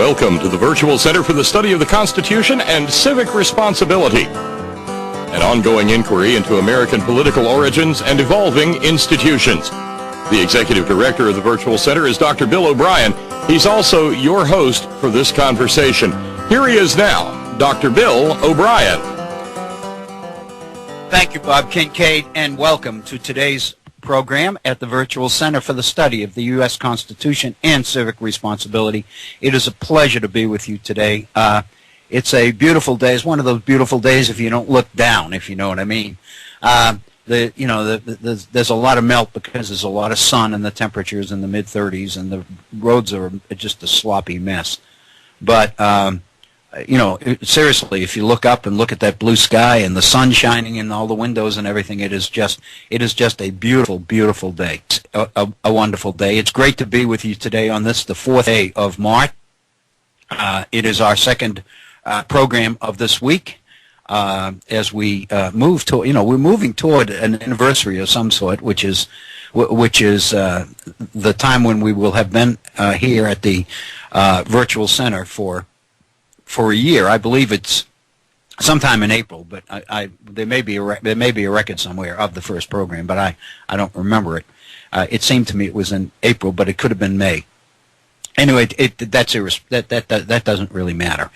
Welcome to the Virtual Center for the Study of the Constitution and Civic Responsibility, an ongoing inquiry into American political origins and evolving institutions. The Executive Director of the Virtual Center is Dr. Bill O'Brien. He's also your host for this conversation. Here he is now, Dr. Bill O'Brien. Thank you, Bob Kincaid, and welcome to today's program at the Virtual Center for the Study of the U.S. Constitution and Civic Responsibility. It is a pleasure to be with you today. It's a beautiful day. It's one of those beautiful days if you don't look down, if you know what I mean. There's a lot of melt because there's a lot of sun and the temperature's in the mid-30s and the roads are just a sloppy mess. But seriously, if you look up and look at that blue sky and the sun shining in all the windows and everything, it is just a beautiful, beautiful day. A wonderful day. It's great to be with you today on this, the 4th day of March. It is our second program of this week as we move to, we're moving toward an anniversary of some sort, which is the time when we will have been here at the Virtual Center for a year. I believe it's sometime in April, but there may be a record somewhere of the first program, but I don't remember it. It seemed to me it was in April, but it could have been May. Anyway, that doesn't really matter.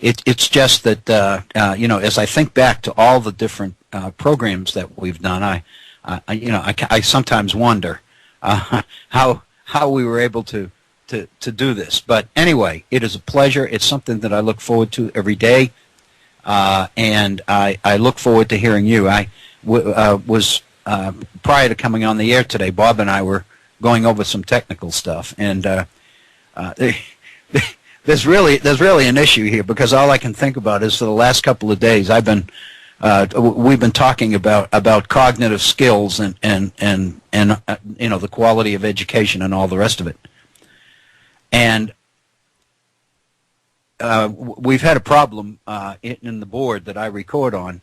It's just that as I think back to all the different programs that we've done, I sometimes wonder how we were able to do this. But anyway, it is a pleasure. It's something that I look forward to every day, and I look forward to hearing you. I was prior to coming on the air today, Bob and I were going over some technical stuff, and there's really an issue here because all I can think about is for the last couple of days we've been talking about cognitive skills and the quality of education and all the rest of it. And we've had a problem in the board that I record on.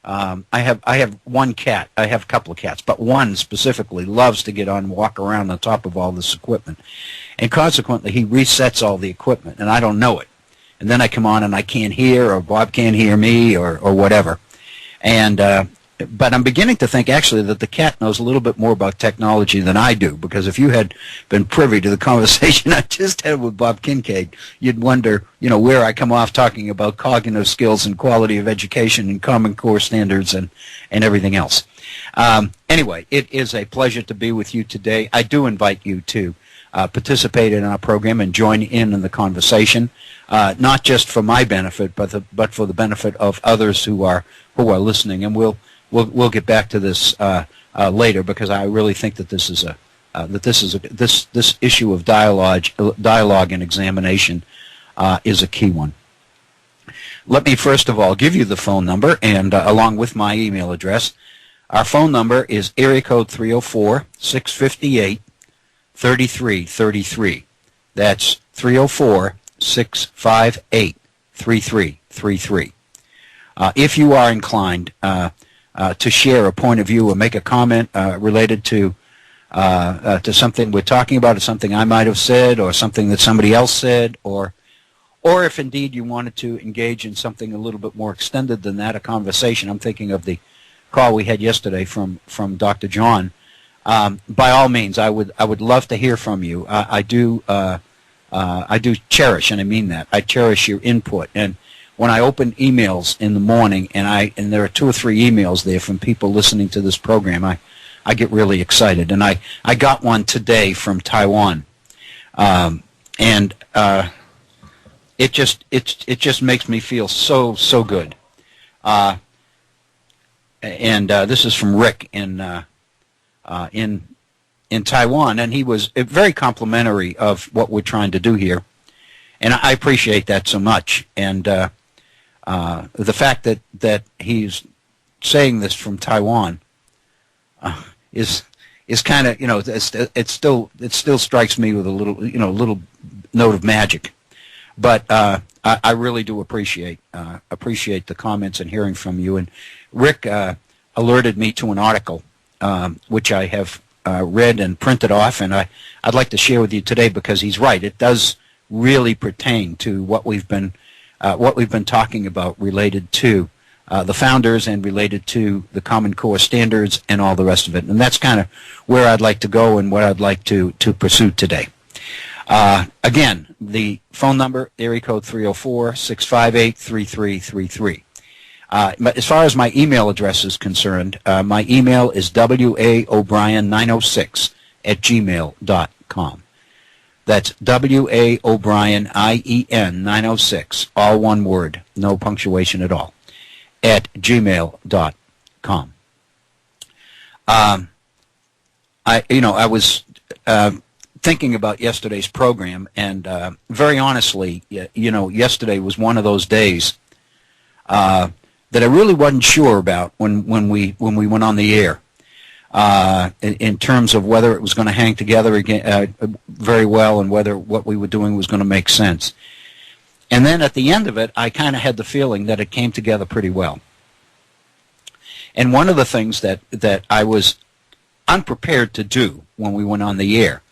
I have one cat. I have a couple of cats, but one specifically loves to get on and walk around on top of all this equipment. And consequently, he resets all the equipment, and I don't know it. And then I come on and I can't hear, or Bob can't hear me, or whatever. And but I'm beginning to think, actually, that the cat knows a little bit more about technology than I do, because if you had been privy to the conversation I just had with Bob Kincaid, you'd wonder, where I come off talking about cognitive skills and quality of education and Common Core standards and everything else. Anyway, it is a pleasure to be with you today. I do invite you to participate in our program and join in the conversation, not just for my benefit, but for the benefit of others who are listening. And we'll get back to this later, because I really think that this issue of dialogue and examination is a key one. Let me first of all give you the phone number, and along with my email address. Our phone number is area code 304-658-3333. That's 304-658-3333. If you are inclined to share a point of view or make a comment related to something we're talking about, or something I might have said, or something that somebody else said, or if indeed you wanted to engage in something a little bit more extended than that, a conversation. I'm thinking of the call we had yesterday from Dr. John. By all means, I would love to hear from you. I do cherish, and I mean that, I cherish your input. And when I open emails in the morning, and there are 2 or 3 emails there from people listening to this program, I get really excited. And I got one today from Taiwan, and it just makes me feel so good. And this is from Rick in Taiwan, and he was very complimentary of what we're trying to do here, and I appreciate that so much. And the fact that he's saying this from Taiwan is kind of, it still strikes me with a little note of magic. But I really do appreciate the comments and hearing from you. And Rick alerted me to an article which I have read and printed off, and I'd like to share with you today, because he's right. It does really pertain to what we've been talking about related to the founders and related to the Common Core standards and all the rest of it. And that's kind of where I'd like to go and what I'd like to pursue today. Again, the phone number, area code 304-658-3333. But as far as my email address is concerned, my email is waobrien906@gmail.com. That's waobrien906, all one word, no punctuation at all, at gmail.com. I was thinking about yesterday's program, and very honestly, yesterday was one of those days that I really wasn't sure about when we went on the air, in terms of whether it was going to hang together again very well and whether what we were doing was going to make sense. And then at the end of it, I kind of had the feeling that it came together pretty well. And one of the things that I was unprepared to do when we went on the air,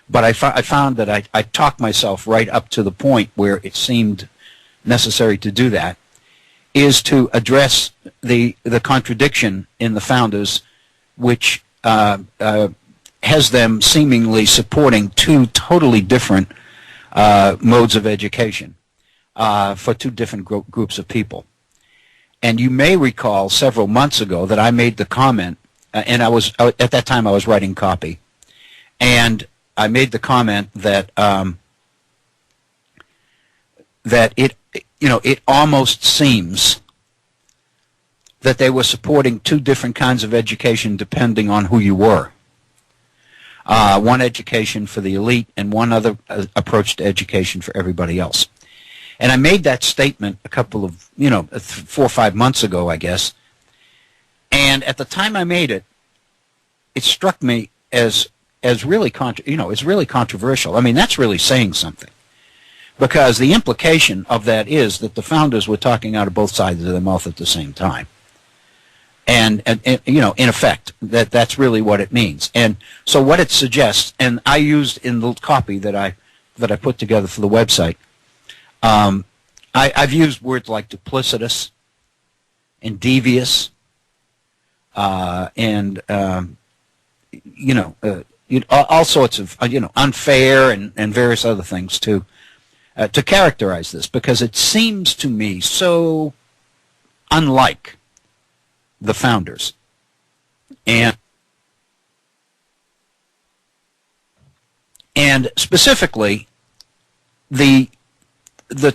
but I found that I talked myself right up to the point where it seemed necessary to do that, is to address the contradiction in the founders, which has them seemingly supporting two totally different modes of education for two different groups of people. And you may recall several months ago that I made the comment, and I was at that time I was writing copy, and I made the comment that that it almost seems that they were supporting two different kinds of education depending on who you were. One education for the elite and one other approach to education for everybody else. And I made that statement a couple of, 4 or 5 months ago, I guess. And at the time I made it, it struck me as really, it's really controversial. I mean, that's really saying something. Because the implication of that is that the founders were talking out of both sides of their mouth at the same time. And in effect, that's really what it means. And so what it suggests, and I used in the copy that I put together for the website, I've used words like duplicitous and devious, and all sorts of unfair and various other things to characterize this, because it seems to me so unlike the founders. And specifically the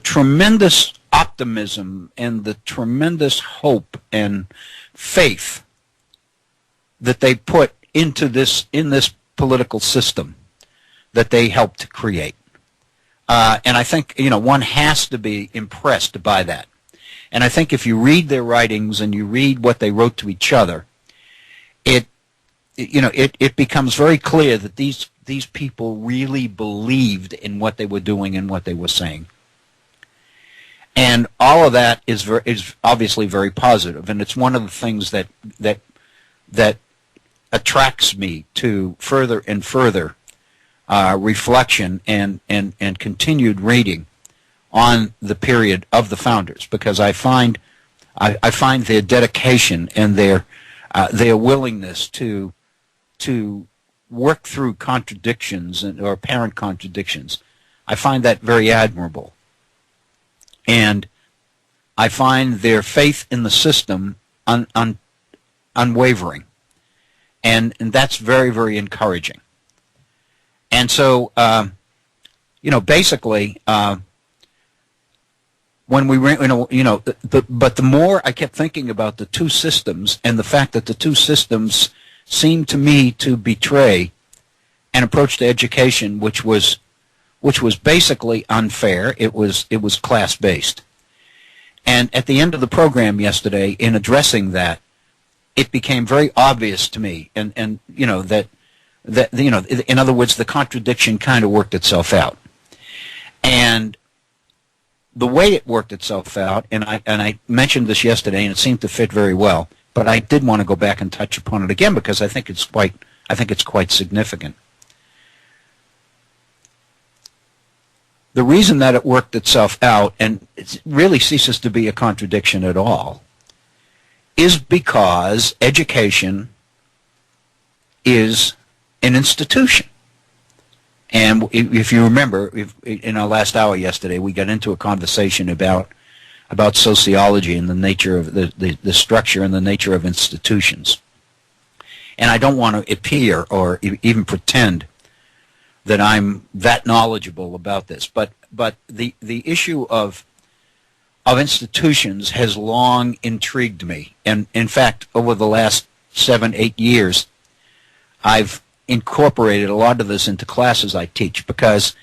tremendous optimism and the tremendous hope and faith that they put into this political system that they helped to create. And I think one has to be impressed by that. And I think if you read their writings and you read what they wrote to each other, it becomes very clear that these people really believed in what they were doing and what they were saying. And all of that is obviously very positive, and it's one of the things that attracts me to further and further reflection and continued reading on the period of the founders, because I find their dedication and their willingness to work through contradictions or apparent contradictions. I find that very admirable, and I find their faith in the system unwavering, and that's very, very encouraging. And so, basically, when we went, but the more I kept thinking about the two systems and the fact that the two systems seemed to me to betray an approach to education which was basically unfair. It was class-based. And at the end of the program yesterday, in addressing that, it became very obvious to me, and in other words, the contradiction kind of worked itself out. And the way it worked itself out, and I mentioned this yesterday, and it seemed to fit very well, but I did want to go back and touch upon it again because I think it's quite significant. the reason that it worked itself out, and it really ceases to be a contradiction at all, is because education is an institution. And if you remember, in our last hour yesterday, we got into a conversation about sociology and the nature of the structure and the nature of institutions. And I don't want to appear or even pretend that I'm that knowledgeable about this, but the issue of institutions has long intrigued me. And in fact, over the last 7-8 years, I've incorporated a lot of this into classes I teach because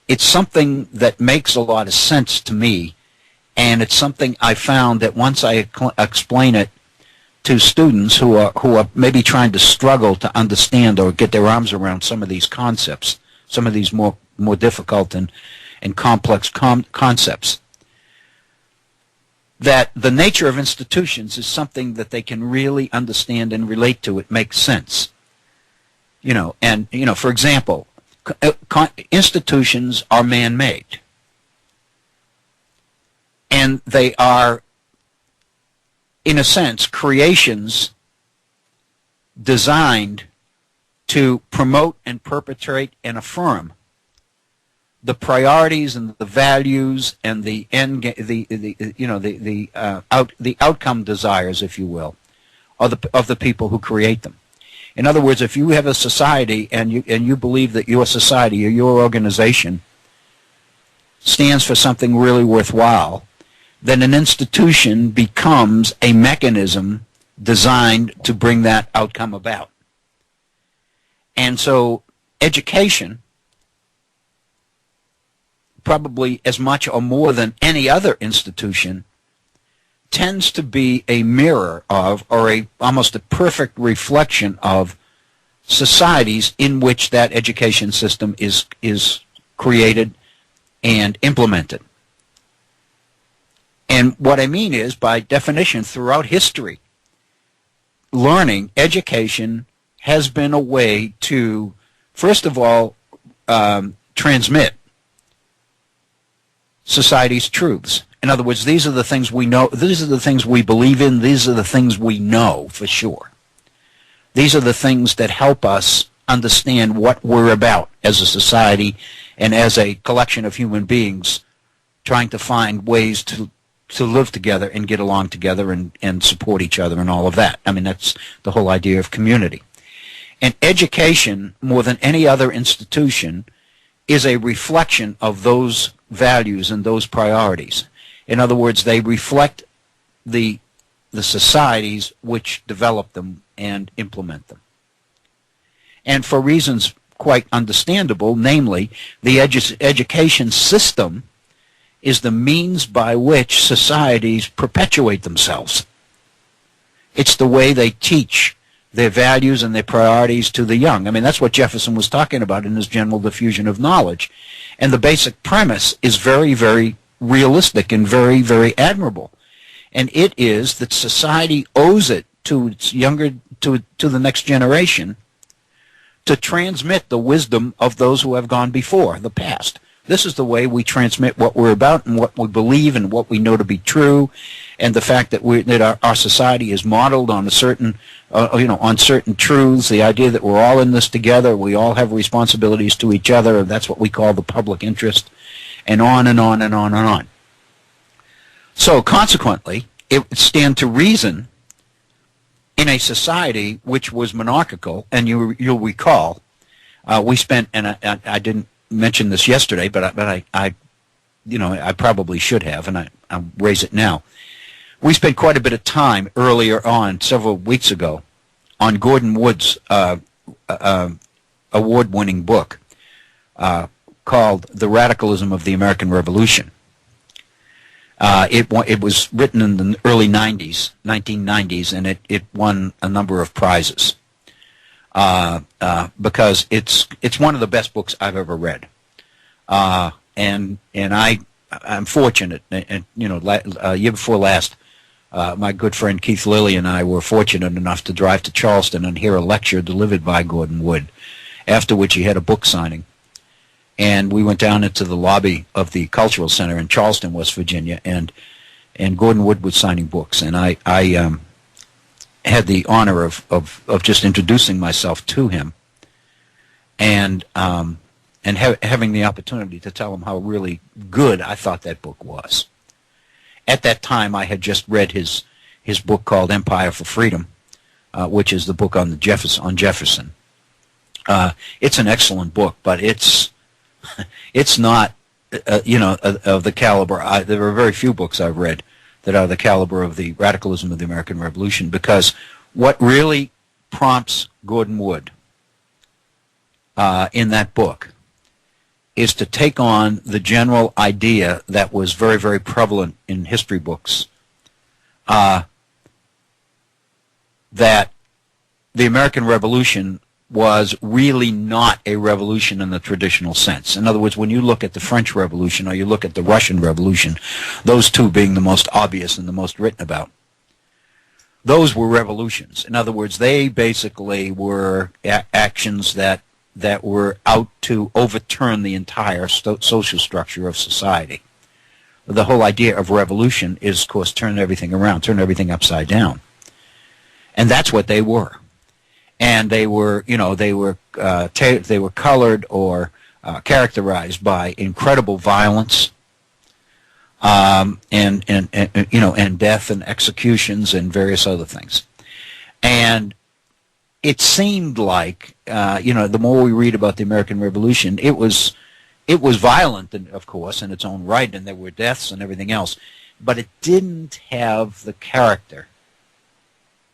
it's something that makes a lot of sense to me, and it's something I found that once I explain it to students who are maybe trying to struggle to understand or get their arms around some of these concepts, some of these more difficult and complex concepts, that the nature of institutions is something that they can really understand and relate to. It makes sense. For example, institutions are man-made. And they are, in a sense, creations designed to promote and perpetrate and affirm the priorities and the values and the outcome desires, if you will, of the people who create them. In other words, if you have a society and you believe that your society or your organization stands for something really worthwhile, then an institution becomes a mechanism designed to bring that outcome about. And so education, probably as much or more than any other institution, tends to be a mirror of, or almost a perfect reflection of, societies in which that education system is created and implemented. And what I mean is, by definition, throughout history, learning, education has been a way to, first of all, transmit society's truths. In other words, these are the things we know, these are the things we believe in, these are the things we know for sure. These are the things that help us understand what we're about as a society and as a collection of human beings trying to find ways to live together and get along together and support each other and all of that. I mean, that's the whole idea of community. And education, more than any other institution, is a reflection of those values and those priorities. In other words, they reflect the societies which develop them and implement them. And for reasons quite understandable, namely, the education system is the means by which societies perpetuate themselves. It's the way they teach their values and their priorities to the young. I mean, that's what Jefferson was talking about in his general diffusion of knowledge. And the basic premise is very, very realistic and very, very admirable. And it is that society owes it to its to the next generation to transmit the wisdom of those who have gone before, the past. This is the way we transmit what we're about and what we believe and what we know to be true, and the fact that our society is modeled on a certain, on certain truths. The idea that we're all in this together, we all have responsibilities to each other. That's what we call the public interest, and on and on and on and on. So consequently, it would stand to reason in a society which was monarchical, and you'll recall, we spent, and I didn't mention this yesterday, but I probably should have, and I'll raise it now. We spent quite a bit of time earlier on, several weeks ago, on Gordon Wood's award-winning book called "The Radicalism of the American Revolution." It was written in the early 1990s, and it won a number of prizes because it's one of the best books I've ever read. And I'm fortunate, and year before last, my good friend Keith Lilly and I were fortunate enough to drive to Charleston and hear a lecture delivered by Gordon Wood, after which he had a book signing. and we went down into the lobby of the Cultural Center in Charleston, West Virginia, and Gordon Wood was signing books, and I had the honor of just introducing myself to him, and having the opportunity to tell him how really good I thought that book was. At that time, I had just read his book called Empire for Freedom, which is the book on Jefferson. It's an excellent book, but it's not of the caliber. There are very few books I've read that are the caliber of the radicalism of the American Revolution, because what really prompts Gordon Wood in that book is to take on the general idea that was very, very prevalent in history books, that the American Revolution was really not a revolution in the traditional sense. In other words, when you look at the French Revolution or you look at the Russian Revolution, those two being the most obvious and the most written about, those were revolutions. In other words, they basically were actions that were out to overturn the entire social structure of society. The whole idea of revolution is, of course, turn everything around, turn everything upside down. And that's what they were. And they were, they were colored or characterized by incredible violence, and death and executions and various other things. And it seemed like, the more we read about the American Revolution, it was violent, of course, in its own right, and there were deaths and everything else, but it didn't have the character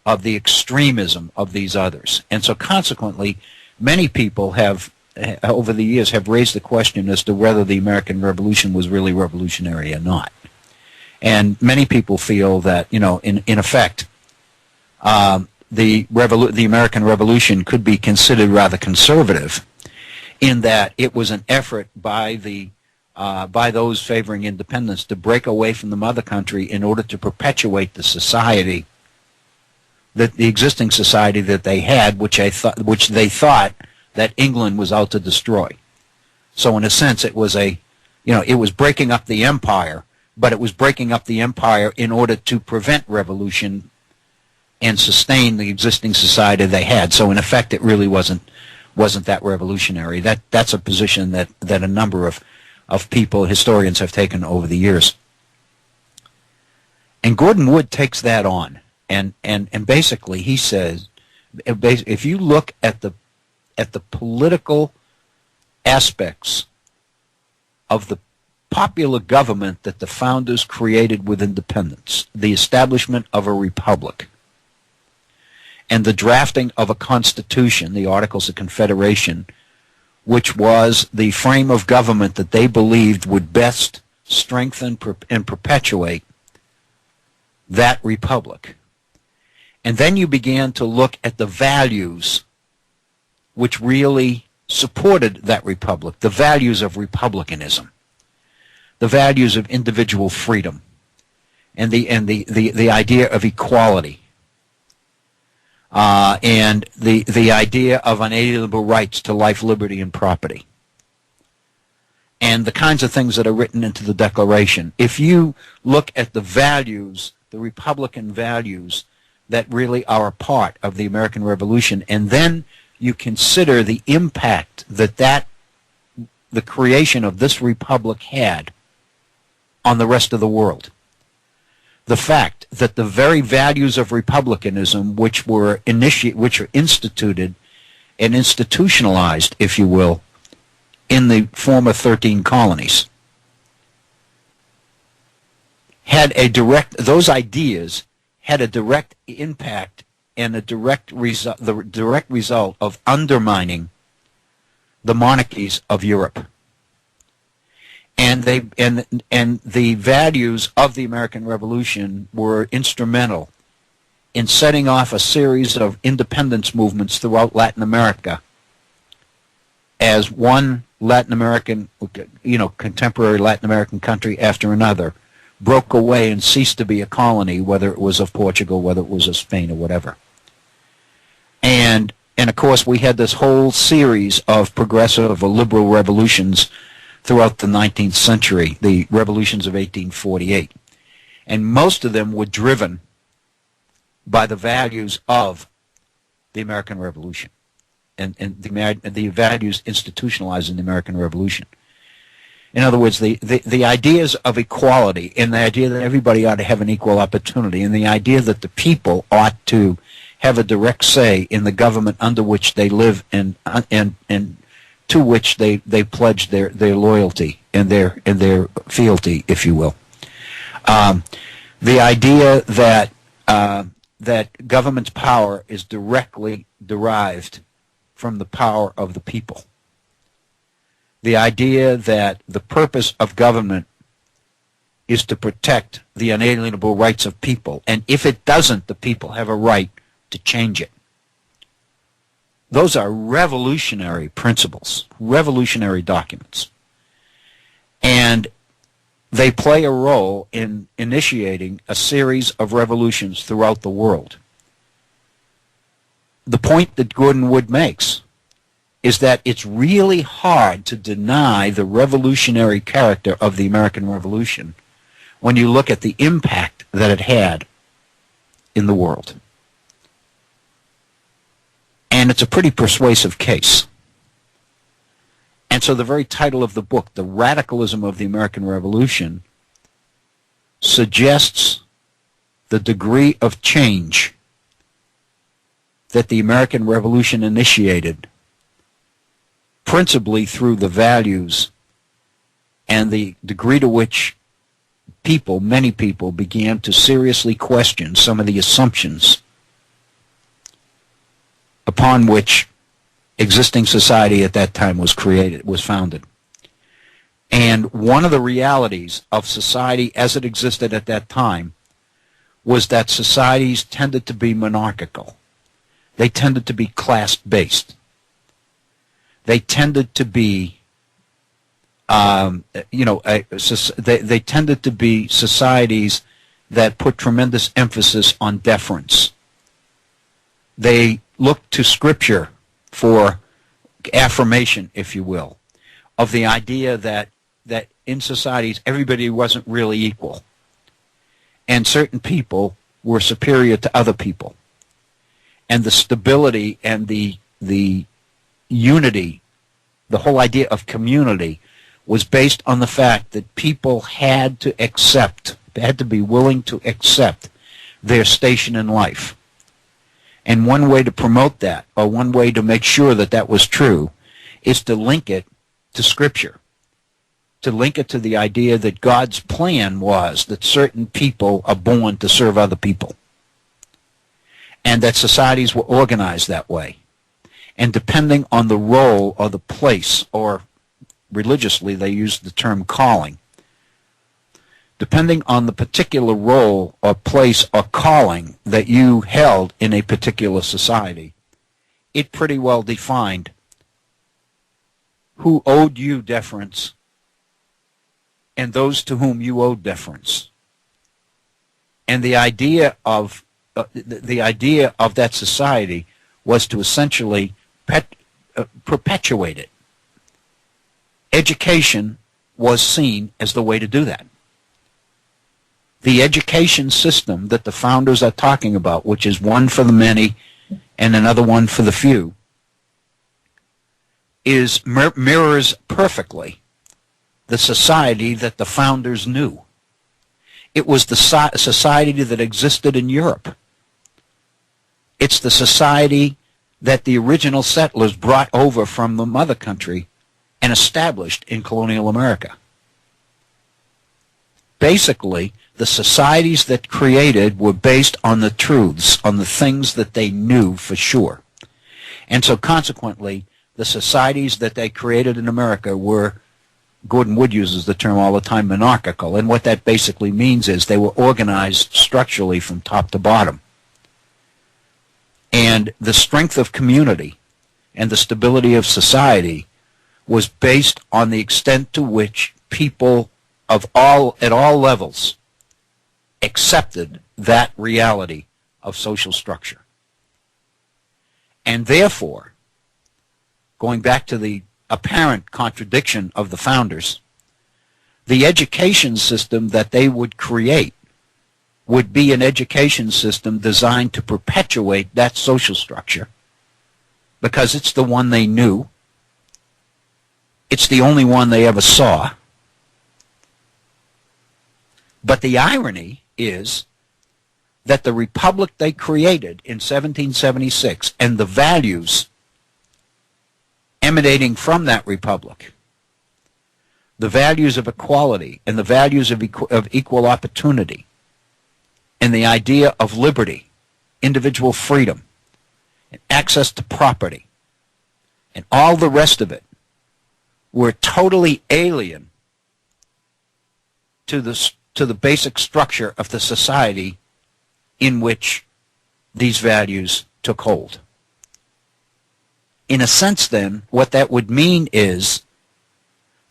of the extremism of these others. And so consequently, many people have, over the years, have raised the question as to whether the American Revolution was really revolutionary or not. And many people feel that, in effect, the American Revolution could be considered rather conservative, in that it was an effort by those favoring independence to break away from the mother country in order to perpetuate the society, the existing society that they had, which they thought that England was out to destroy. So in a sense, it was it was breaking up the empire, but it was breaking up the empire in order to prevent revolution and sustain the existing society they had. So in effect, it really wasn't that revolutionary. That's a position that a number of people, historians, have taken over the years. And Gordon Wood takes that on. And basically he says, if you look at the political aspects of the popular government that the founders created with independence, the establishment of a republic, and the drafting of a constitution, the Articles of Confederation, which was the frame of government that they believed would best strengthen and perpetuate that republic. And then you began to look at the values which really supported that republic, the values of republicanism, the values of individual freedom, and the idea of equality, and the idea of unalienable rights to life, liberty, and property, and the kinds of things that are written into the Declaration. If you look at the values, the Republican values that really are a part of the American Revolution, and then you consider the impact that the creation of this republic had on the rest of the world. The fact that the very values of republicanism, which were instituted and institutionalized, if you will, in the former 13 colonies, those ideas had a direct impact and the direct result of undermining the monarchies of Europe. And the values of the American Revolution were instrumental in setting off a series of independence movements throughout Latin America, as one Latin American, contemporary Latin American country after another broke away and ceased to be a colony, whether it was of Portugal, whether it was of Spain, or whatever. And And of course, we had this whole series of progressive or liberal revolutions throughout the 19th century, the revolutions of 1848. And most of them were driven by the values of the American Revolution and the values institutionalized in the American Revolution. In other words, the ideas of equality and the idea that everybody ought to have an equal opportunity and the idea that the people ought to have a direct say in the government under which they live and to which they pledge their loyalty and their fealty, if you will. The idea that that government's power is directly derived from the power of the people. The idea that the purpose of government is to protect the unalienable rights of people, and if it doesn't, the people have a right to change it. Those are revolutionary principles, revolutionary documents. And they play a role in initiating a series of revolutions throughout the world. The point that Gordon Wood makes is that it's really hard to deny the revolutionary character of the American Revolution when you look at the impact that it had in the world. And it's a pretty persuasive case. And so the very title of the book, The Radicalism of the American Revolution, suggests the degree of change that the American Revolution initiated, principally through the values and the degree to which people, many people, began to seriously question some of the assumptions upon which existing society at that time was founded. And one of the realities of society as it existed at that time was that societies tended to be monarchical. They tended to be class-based. They tended to be, they tended to be societies that put tremendous emphasis on deference. They looked to Scripture for affirmation, if you will, of the idea that in societies everybody wasn't really equal, and certain people were superior to other people, and the stability and the unity, the whole idea of community, was based on the fact that people had to be willing to accept their station in life. And one way to promote that, or one way to make sure that that was true, is to link it to Scripture, to link it to the idea that God's plan was that certain people are born to serve other people, and that societies were organized that way. And depending on the role or the place, or religiously they used the term calling, depending on the particular role or place or calling that you held in a particular society, it pretty well defined who owed you deference and those to whom you owed deference. And the idea of that society was to essentially perpetuate it. Education was seen as the way to do that. The education system that the founders are talking about, which is one for the many and another one for the few, mirrors perfectly the society that the founders knew. It was the society that existed in Europe. It's the society that the original settlers brought over from the mother country and established in colonial America. Basically, the societies that created were based on the truths, on the things that they knew for sure. And so consequently, the societies that they created in America were, Gordon Wood uses the term all the time, monarchical. And what that basically means is they were organized structurally from top to bottom. And the strength of community and the stability of society was based on the extent to which people at all levels accepted that reality of social structure. And therefore, going back to the apparent contradiction of the founders, the education system that they would create would be an education system designed to perpetuate that social structure because it's the one they knew. It's the only one they ever saw. But the irony is that the republic they created in 1776 and the values emanating from that republic, the values of equality and the values of equal opportunity and the idea of liberty, individual freedom, and access to property, and all the rest of it were totally alien to the basic structure of the society in which these values took hold. In a sense, then, what that would mean is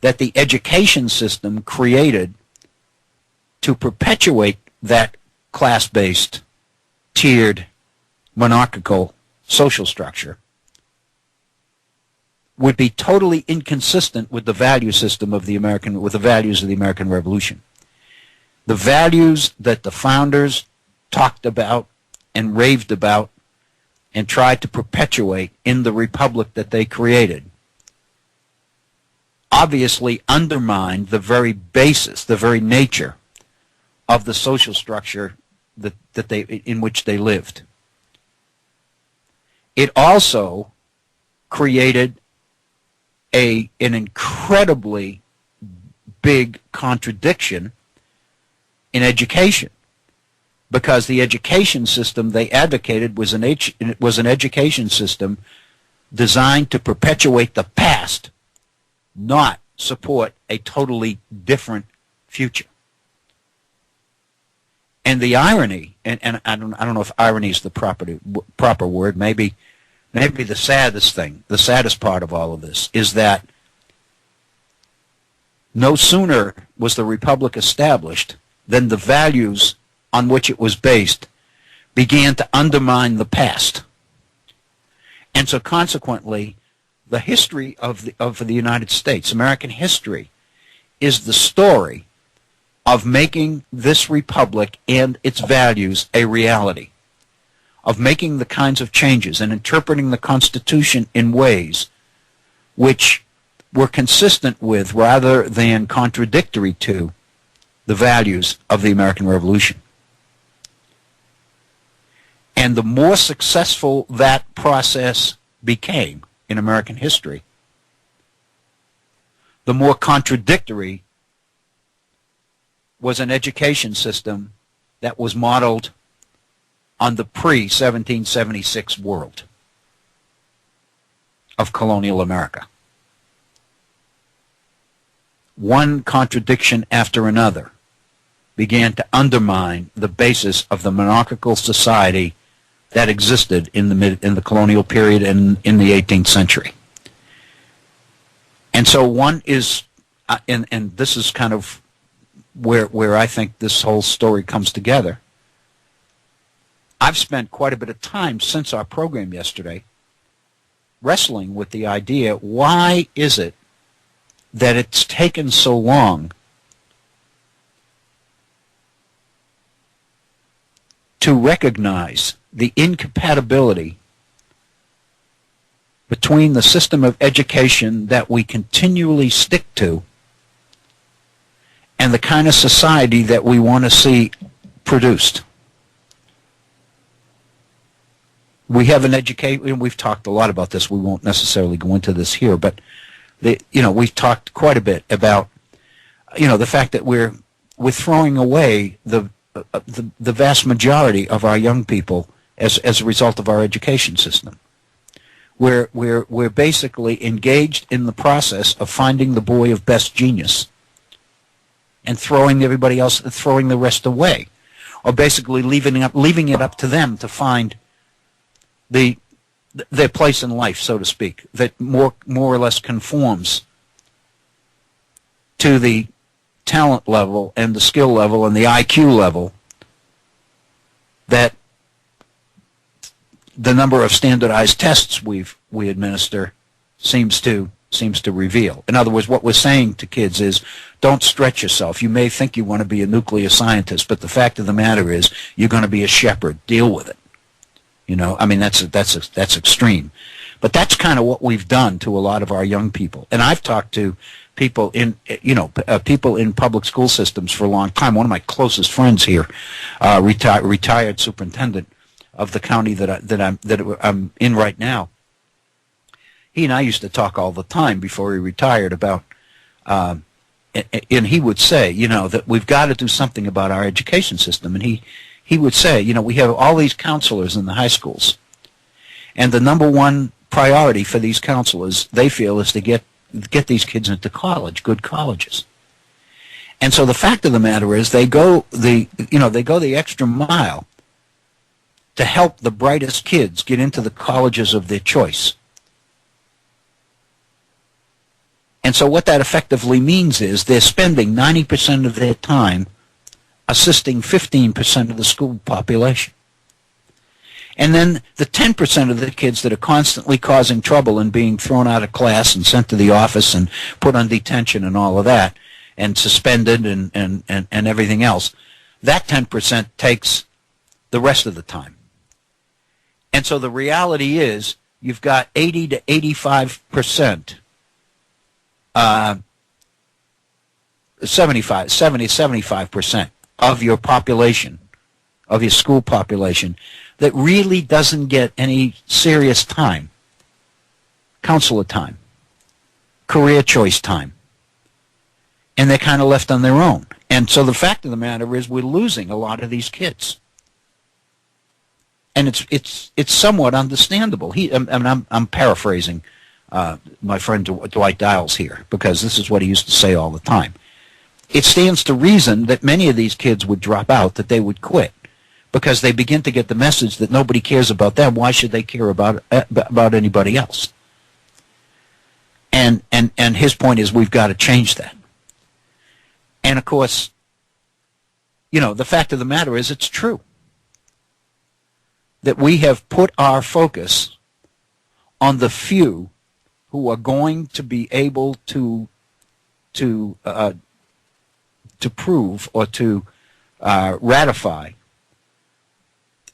that the education system created to perpetuate that class-based, tiered, monarchical social structure would be totally inconsistent with the value system of the American, with the values of the American Revolution. The values that the founders talked about and raved about and tried to perpetuate in the republic that they created obviously undermined the very basis, the very nature of the social structure in which they lived. It also created an incredibly big contradiction in education, because the education system they advocated was an education system designed to perpetuate the past, not support a totally different future. And the irony, and I don't know if irony is the proper word, maybe the saddest part of all of this is that no sooner was the republic established than the values on which it was based began to undermine the past. And so consequently, the history of the United States, American history, is the story of making this republic and its values a reality, of making the kinds of changes and interpreting the Constitution in ways which were consistent with, rather than contradictory to, the values of the American Revolution. And the more successful that process became in American history, the more contradictory was an education system that was modeled on the pre-1776 world of colonial America. One contradiction after another began to undermine the basis of the monarchical society that existed in the colonial period and in the 18th century. And so one is, and this is kind of where I think this whole story comes together. I've spent quite a bit of time since our program yesterday wrestling with the idea, why is it that it's taken so long to recognize the incompatibility between the system of education that we continually stick to and the kind of society that we want to see produced. We have an education, we've talked a lot about this, we won't necessarily go into this here, but we've talked quite a bit about the fact that we're throwing away the vast majority of our young people as a result of our education system. We're basically engaged in the process of finding the boy of best genius and throwing the rest away, or basically leaving it up to them to find their place in life, so to speak, that more or less conforms to the talent level and the skill level and the IQ level that the number of standardized tests we administer seems to reveal. In other words, what we're saying to kids is, don't stretch yourself. You may think you want to be a nuclear scientist, but the fact of the matter is, you're going to be a shepherd. Deal with it. You know, I mean, that's extreme, but that's kind of what we've done to a lot of our young people. And I've talked to people in, people in public school systems for a long time. One of my closest friends here, retired superintendent of the county that I'm in right now. He and I used to talk all the time before he retired about, and he would say, that we've got to do something about our education system. And he would say, we have all these counselors in the high schools, and the number one priority for these counselors, they feel, is to get these kids into college, good colleges. And so the fact of the matter is, they go the extra mile to help the brightest kids get into the colleges of their choice. And so what that effectively means is they're spending 90% of their time assisting 15% of the school population. And then the 10% of the kids that are constantly causing trouble and being thrown out of class and sent to the office and put on detention and all of that, and suspended and everything else, that 10% takes the rest of the time. And so the reality is, you've got 80 to 85%, 75% of your population, of your school population, that really doesn't get any serious time, counselor time, career choice time, and they're kind of left on their own. And so the fact of the matter is, we're losing a lot of these kids, and it's somewhat understandable. I'm paraphrasing my friend Dwight Dials here, because this is what he used to say all the time. It stands to reason that many of these kids would drop out, that they would quit, because they begin to get the message that nobody cares about them. Why should they care about anybody else? And his point is, we've got to change that. And of course, the fact of the matter is, it's true that we have put our focus on the few who are going to be able to prove or to ratify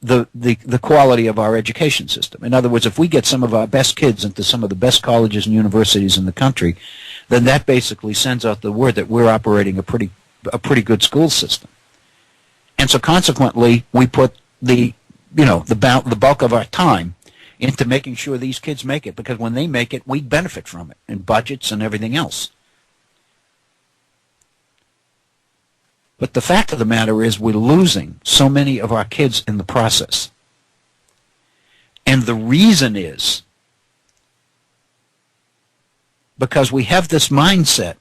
the quality of our education system. In other words, if we get some of our best kids into some of the best colleges and universities in the country, then that basically sends out the word that we're operating a pretty good school system. And so consequently, we put the bulk of our time into making sure these kids make it, because when they make it, we benefit from it in budgets and everything else. But the fact of the matter is, we're losing so many of our kids in the process. And the reason is because we have this mindset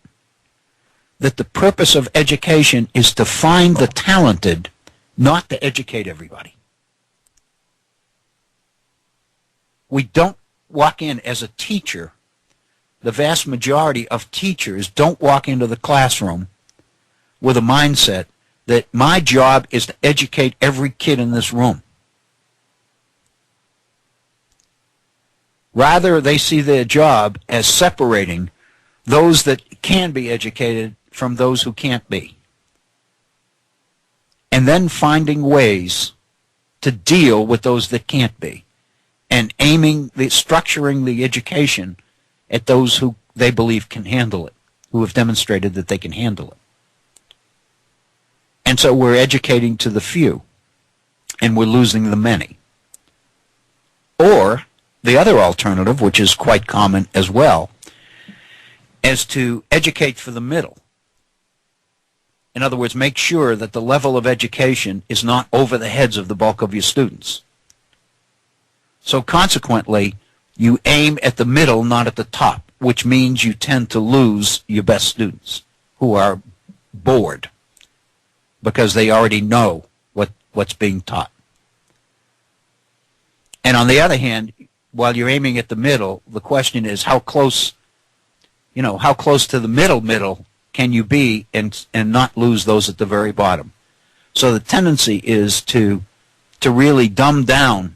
that the purpose of education is to find the talented, not to educate everybody. We don't walk in as a teacher. The vast majority of teachers don't walk into the classroom with a mindset that my job is to educate every kid in this room. Rather, they see their job as separating those that can be educated from those who can't be, and then finding ways to deal with those that can't be, and structuring the education at those who they believe can handle it, who have demonstrated that they can handle it. And so we're educating to the few, and we're losing the many. Or the other alternative, which is quite common as well, is to educate for the middle. In other words, make sure that the level of education is not over the heads of the bulk of your students. So consequently, you aim at the middle, not at the top, which means you tend to lose your best students who are bored because they already know what's being taught. And on the other hand, while you're aiming at the middle, the question is how close to the middle can you be and not lose those at the very bottom. So the tendency is to really dumb down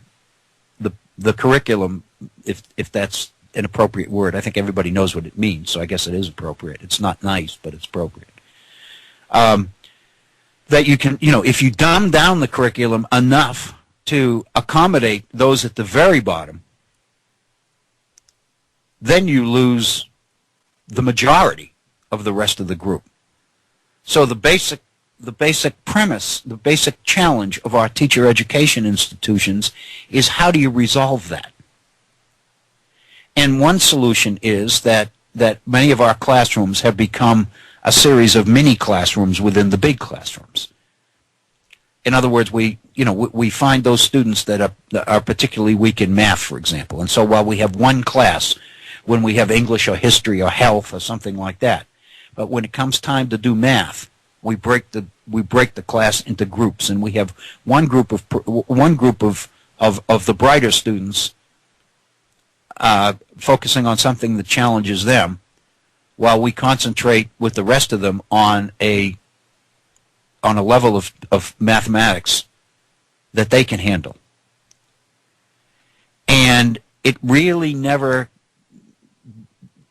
the curriculum, if that's an appropriate word. I think everybody knows what it means, so I guess it is appropriate. It's not nice, but it's appropriate. That you can, if you dumb down the curriculum enough to accommodate those at the very bottom, then you lose the majority of the rest of the group. So the basic premise, the basic challenge of our teacher education institutions is, how do you resolve that? And one solution is that many of our classrooms have become a series of mini classrooms within the big classrooms. In other words, we find those students that are particularly weak in math, for example. And so while we have one class, when we have English or history or health or something like that, but when it comes time to do math, we break the class into groups, and we have one group of the brighter students focusing on something that challenges them, while we concentrate with the rest of them on a level of mathematics that they can handle. And it really never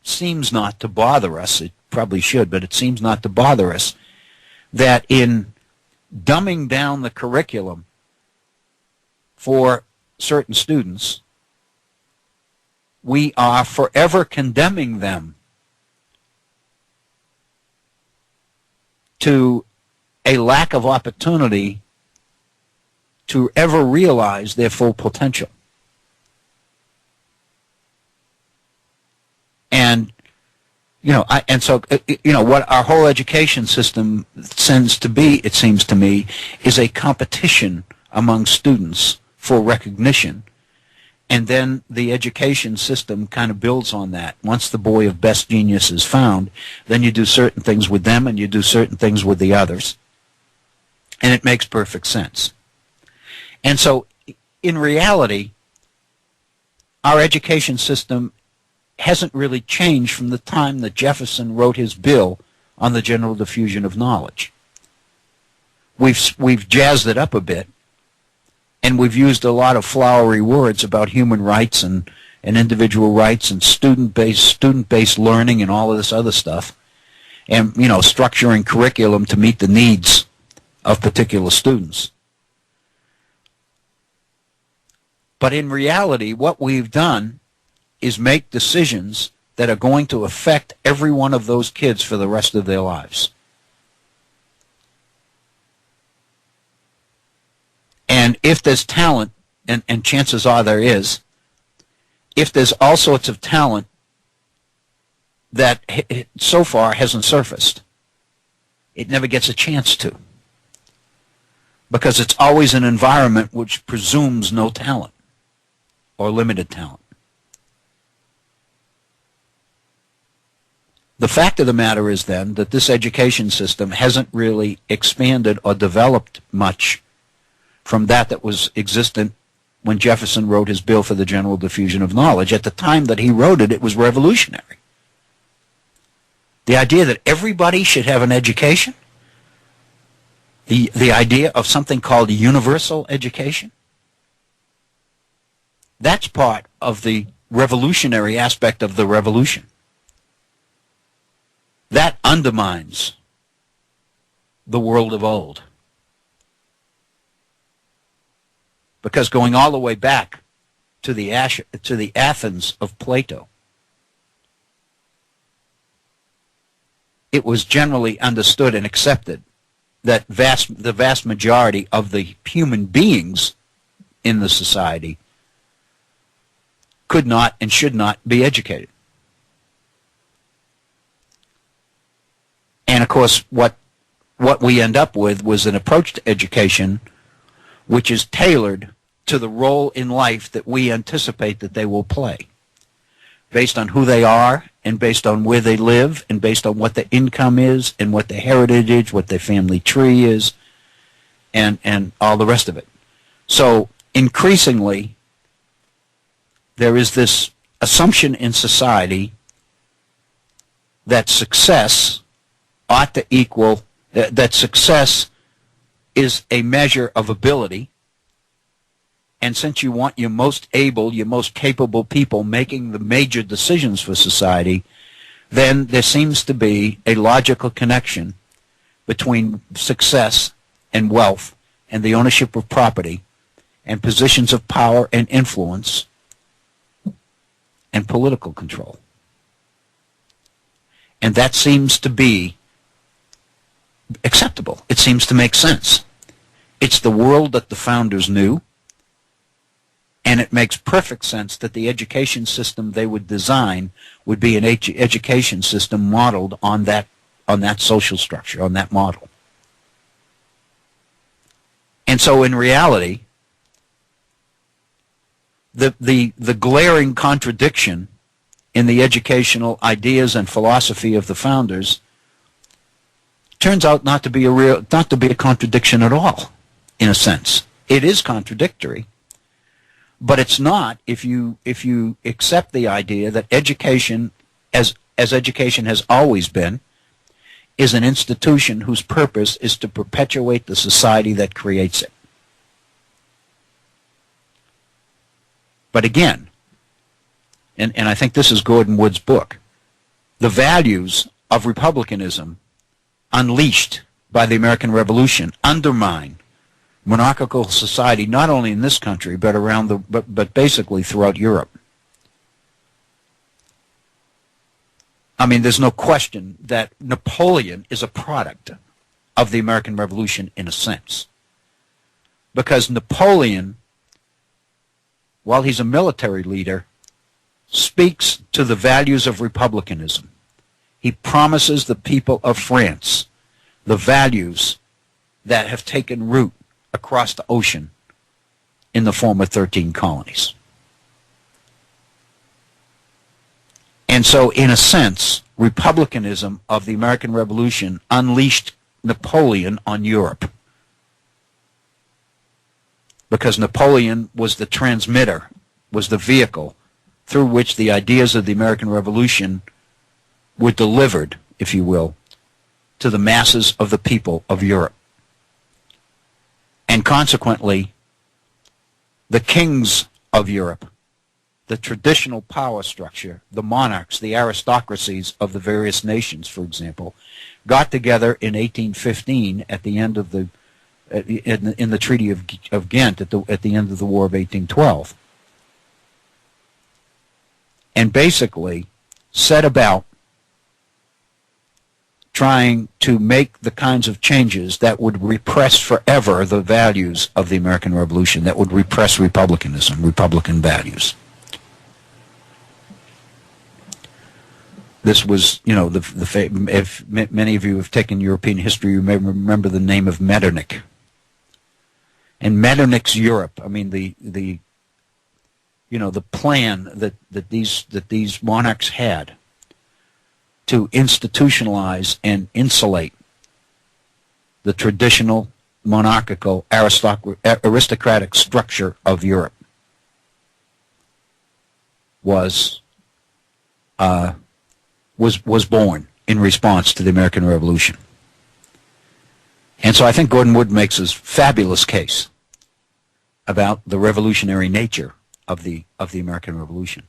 seems not to bother us. It probably should, but it seems not to bother us that in dumbing down the curriculum for certain students, we are forever condemning them to a lack of opportunity to ever realize their full potential. And what our whole education system tends to be, it seems to me, is a competition among students for recognition. And then the education system kind of builds on that. Once the boy of best genius is found, then you do certain things with them and you do certain things with the others. And it makes perfect sense. And so, in reality, our education system hasn't really changed from the time that Jefferson wrote his bill on the general diffusion of knowledge. We've jazzed it up a bit, and we've used a lot of flowery words about human rights and individual rights and student-based learning and all of this other stuff, and structuring curriculum to meet the needs of particular students. But in reality, what we've done is make decisions that are going to affect every one of those kids for the rest of their lives. And if there's talent, and chances are there is, if there's all sorts of talent that so far hasn't surfaced, it never gets a chance to, because it's always an environment which presumes no talent or limited talent. The fact of the matter is then that this education system hasn't really expanded or developed much from that was existent when Jefferson wrote his bill for the general diffusion of knowledge. At the time that he wrote it, it was revolutionary. The idea that everybody should have an education, the idea of something called universal education, that's part of the revolutionary aspect of the revolution. That undermines the world of old. Because going all the way back to the Athens of Plato, it was generally understood and accepted that the vast majority of the human beings in the society could not and should not be educated. And of course, what we end up with was an approach to education which is tailored to the role in life that we anticipate that they will play, based on who they are and based on where they live and based on what their income is and what their heritage is, what their family tree is, and all the rest of it. So increasingly, there is this assumption in society that success ought to equal, that success is a measure of ability, And since you want your most able, your most capable people making the major decisions for society, then there seems to be a logical connection between success and wealth and the ownership of property and positions of power and influence and political control. And that seems to be acceptable. It seems to make sense. It's the world that the founders knew, and it makes perfect sense that the education system they would design would be an education system modeled on that social structure, on that model. And so in reality, the glaring contradiction in the educational ideas and philosophy of the founders turns out not to be a contradiction at all, in a sense. It is contradictory, but it's not if you accept the idea that education, as education has always been, is an institution whose purpose is to perpetuate the society that creates it. But again, and I think this is Gordon Wood's book, the values of republicanism unleashed by the American Revolution undermine monarchical society not only in this country but but basically throughout Europe. I mean, there's no question that Napoleon is a product of the American Revolution in a sense, because Napoleon, while he's a military leader, speaks to the values of republicanism. He promises the people of France the values that have taken root across the ocean in the former 13 colonies. And so, in a sense, republicanism of the American Revolution unleashed Napoleon on Europe, because Napoleon was the transmitter, was the vehicle through which the ideas of the American Revolution were delivered, if you will, to the masses of the people of Europe. And consequently, the kings of Europe, the traditional power structure, the monarchs, the aristocracies of the various nations, for example, got together in 1815 at the end of in the Treaty of Ghent at the end of the War of 1812, and basically set about trying to make the kinds of changes that would repress forever the values of the American Revolution, that would repress republicanism, Republican values. This was, you know, if many of you have taken European history, you may remember the name of Metternich. And Metternich's Europe, I mean, the plan that these monarchs had to institutionalize and insulate the traditional monarchical aristocratic structure of Europe was born in response to the American Revolution. And so I think Gordon Wood makes a fabulous case about the revolutionary nature of the American Revolution.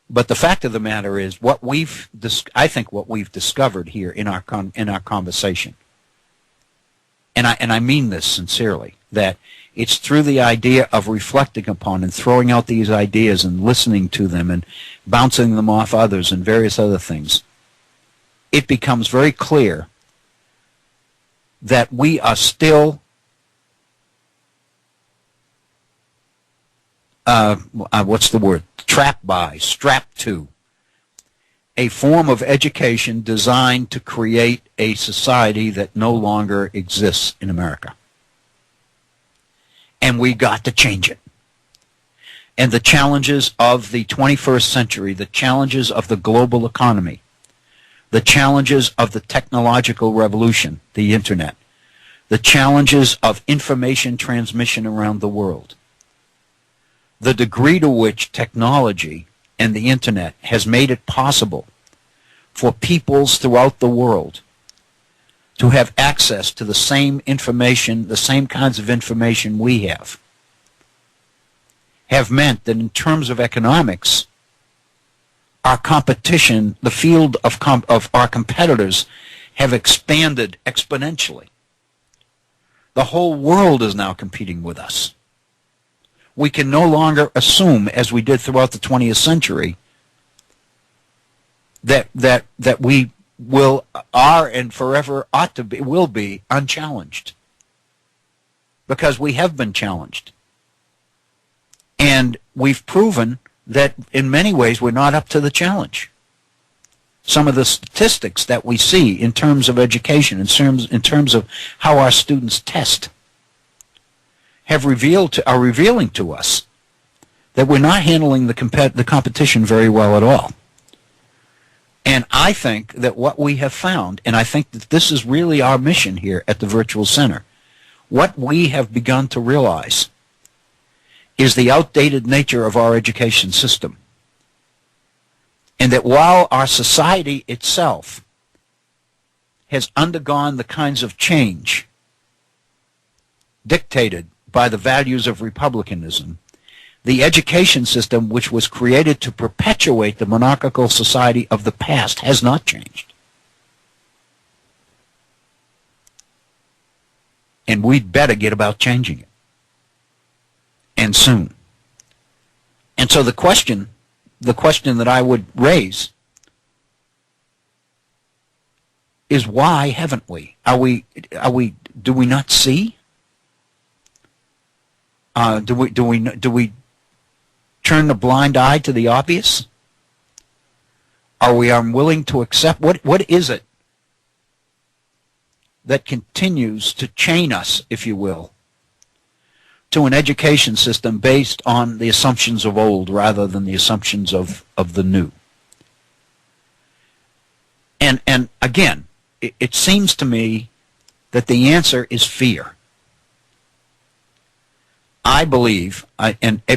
But the fact of the matter is, I think what we've discovered here in our conversation, and I mean this sincerely, that it's through the idea of reflecting upon and throwing out these ideas and listening to them and bouncing them off others and various other things, it becomes very clear that we are still strapped to a form of education designed to create a society that no longer exists in America. And we got to change it. And the challenges of the 21st century, the challenges of the global economy, the challenges of the technological revolution, the internet, the challenges of information transmission around the world, the degree to which technology and the internet has made it possible for peoples throughout the world to have access to the same information, the same kinds of information we have, have meant that in terms of economics, our competition, the field of our competitors, have expanded exponentially. The whole world is now competing with us. We can no longer assume, as we did throughout the 20th century, that we are and forever will be unchallenged, because we have been challenged. And we've proven that in many ways we're not up to the challenge. Some of the statistics that we see in terms of education, in terms of how our students test, are revealing to us that we're not handling the competition very well at all. And I think that what we have found, and I think that this is really our mission here at the Virtual Center, what we have begun to realize is the outdated nature of our education system. And that while our society itself has undergone the kinds of change dictated by the values of republicanism, the education system, which was created to perpetuate the monarchical society of the past, has not changed. And we'd better get about changing it. And soon. And so the question that I would raise is, why haven't we? Do we not see? Do we turn the blind eye to the obvious? Are we unwilling to accept? What is it that continues to chain us, if you will, to an education system based on the assumptions of old rather than the assumptions of the new? And again, it seems to me that the answer is fear. I believe,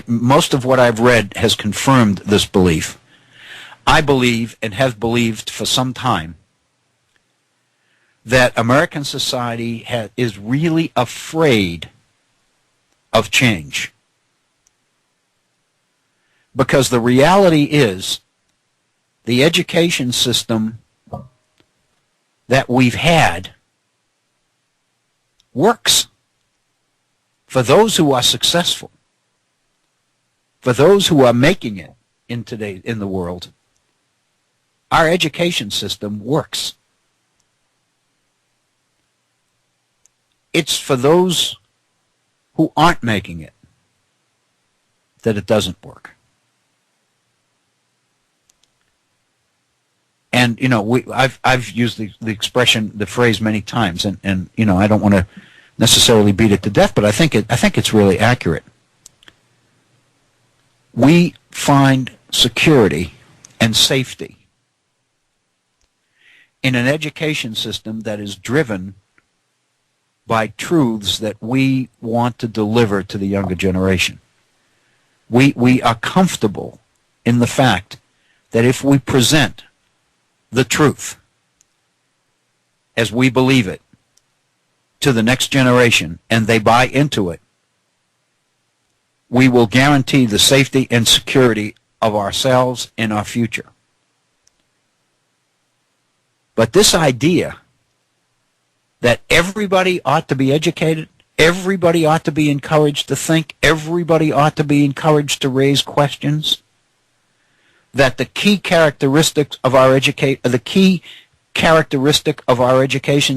most of what I've read has confirmed this belief, I believe and have believed for some time that American society is really afraid of change. Because the reality is the education system that we've had works for those who are successful, for those who are making it in the world. Our education system works. It's for those who aren't making it that it doesn't work. And I've used the expression, the phrase many times, and I don't want to necessarily beat it to death, but I think it's really accurate. We find security and safety in an education system that is driven by truths that we want to deliver to the younger generation. We are comfortable in the fact that if we present the truth as we believe it to the next generation and they buy into it, we will guarantee the safety and security of ourselves and our future. But this idea that everybody ought to be educated, everybody ought to be encouraged to think, everybody ought to be encouraged to raise questions, that the key characteristic of our education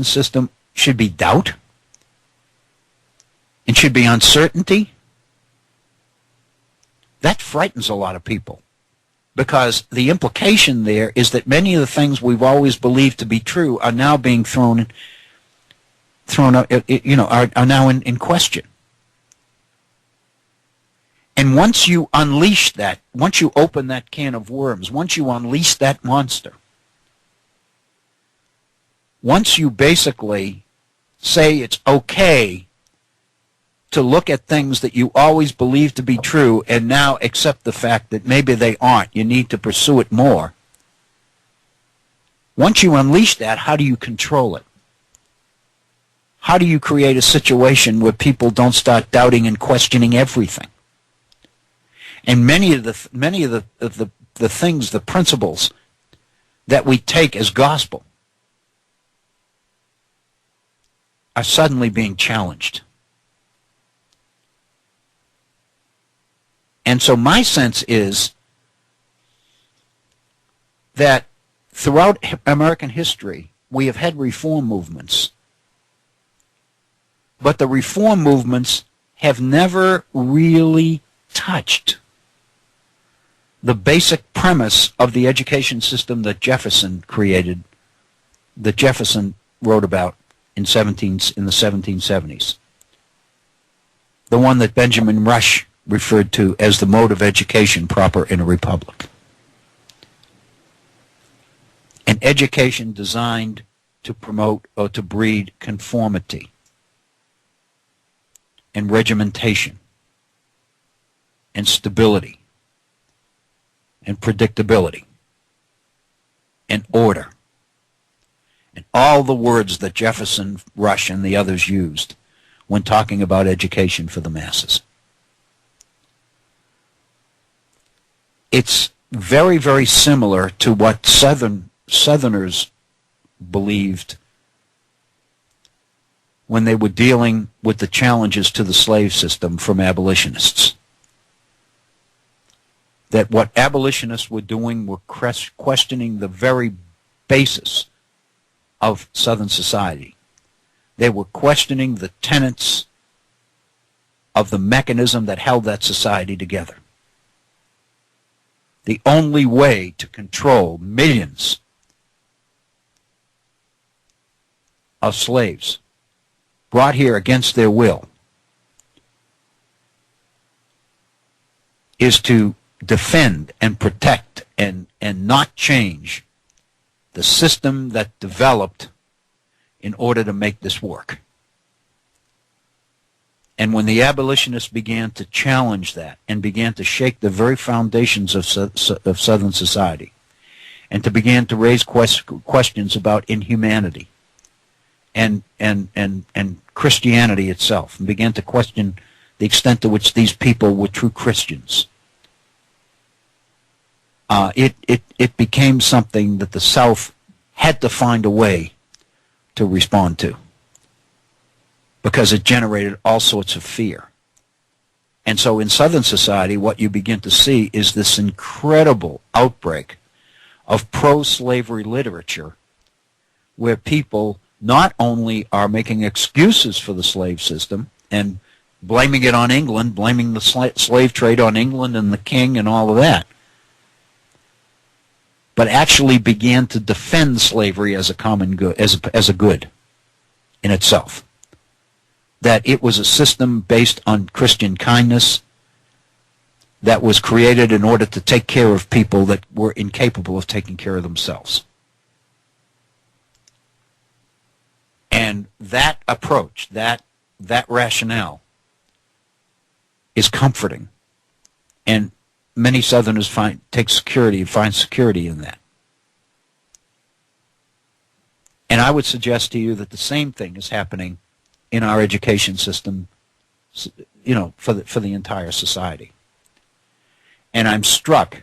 system should be doubt and should be uncertainty, that frightens a lot of people, because the implication there is that many of the things we've always believed to be true are now being thrown up, are now in question. And once you unleash that, once you open that can of worms, once you unleash that monster, once you basically say it's okay to look at things that you always believed to be true and now accept the fact that maybe they aren't, you need to pursue it more. Once you unleash that, how do you control it? How do you create a situation where people don't start doubting and questioning everything? And many of the things, the principles that we take as gospel are suddenly being challenged. And so my sense is that throughout American history, we have had reform movements, but the reform movements have never really touched the basic premise of the education system that Jefferson created, that Jefferson wrote about in the 1770s. The one that Benjamin Rush referred to as the mode of education proper in a republic. An education designed to promote or to breed conformity and regimentation and stability and predictability and order, and all the words that Jefferson, Rush, and the others used when talking about education for the masses. It's very, very similar to what Southerners believed when they were dealing with the challenges to the slave system from abolitionists. That what abolitionists were doing were questioning the very basis of Southern society. They were questioning the tenets of the mechanism that held that society together. The only way to control millions of slaves brought here against their will is to defend and protect and not change the system that developed in order to make this work. And when the abolitionists began to challenge that and began to shake the very foundations of Southern society and to begin to raise questions about inhumanity and Christianity itself, and began to question the extent to which these people were true Christians, it became something that the South had to find a way to respond to, because it generated all sorts of fear. And so in Southern society, what you begin to see is this incredible outbreak of pro-slavery literature, where people not only are making excuses for the slave system and blaming it on England, blaming the slave trade on England and the king and all of that, but actually began to defend slavery as a common good, as a good in itself. That it was a system based on Christian kindness that was created in order to take care of people that were incapable of taking care of themselves. And that approach, that rationale is comforting. And many Southerners find security in that. And I would suggest to you that the same thing is happening in our education system, you know, for the entire society. And I'm struck,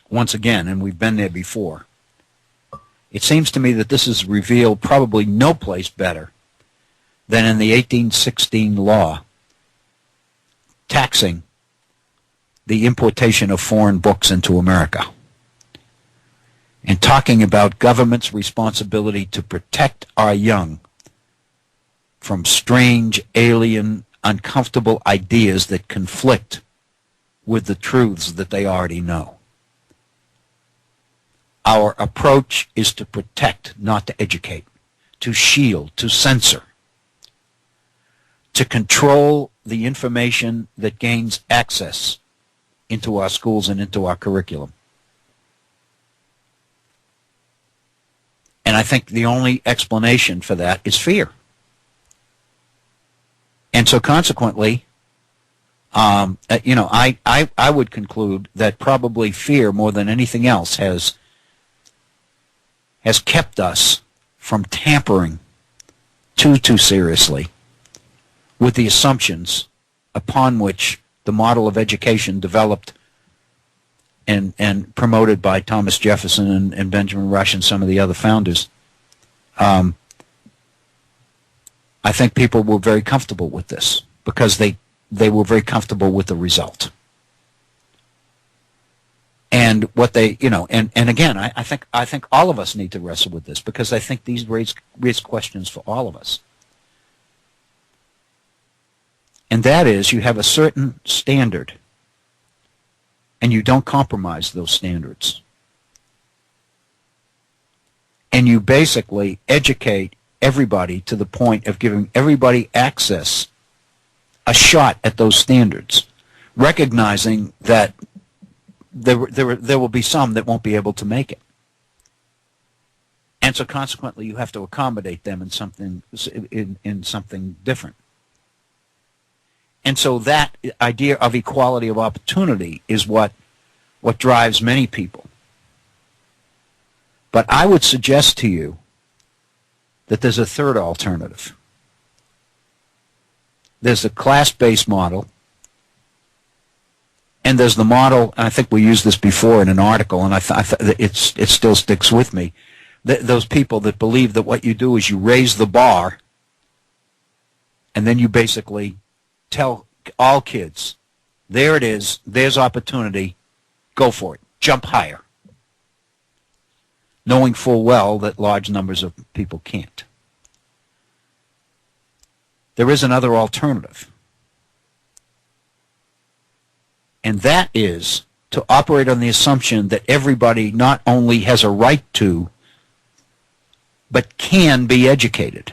once again, and we've been there before, it seems to me that this is revealed probably no place better than in the 1816 law taxing the importation of foreign books into America, and talking about government's responsibility to protect our young from strange, alien, uncomfortable ideas that conflict with the truths that they already know. Our approach is to protect, not to educate, to shield, to censor, to control the information that gains access into our schools and into our curriculum. And I think the only explanation for that is fear. And so consequently, you know, I would conclude that probably fear, more than anything else, has kept us from tampering too seriously with the assumptions upon which the model of education developed and promoted by Thomas Jefferson and Benjamin Rush and some of the other founders, I think people were very comfortable with this because they were very comfortable with the result. And what they, and again, I think all of us need to wrestle with this because I think these raise questions for all of us. And that is, you have a certain standard, and you don't compromise those standards. And you basically educate everybody to the point of giving everybody access, a shot at those standards, recognizing that there will be some that won't be able to make it. And so consequently, you have to accommodate them in something different. And so that idea of equality of opportunity is what drives many people. But I would suggest to you that there's a third alternative. There's the class-based model, and there's the model, and I think we used this before in an article, and it still sticks with me, those people that believe that what you do is you raise the bar, and then you basically tell all kids, there it is, there's opportunity, go for it, jump higher, knowing full well that large numbers of people can't. There is another alternative, and that is to operate on the assumption that everybody not only has a right to, but can be educated.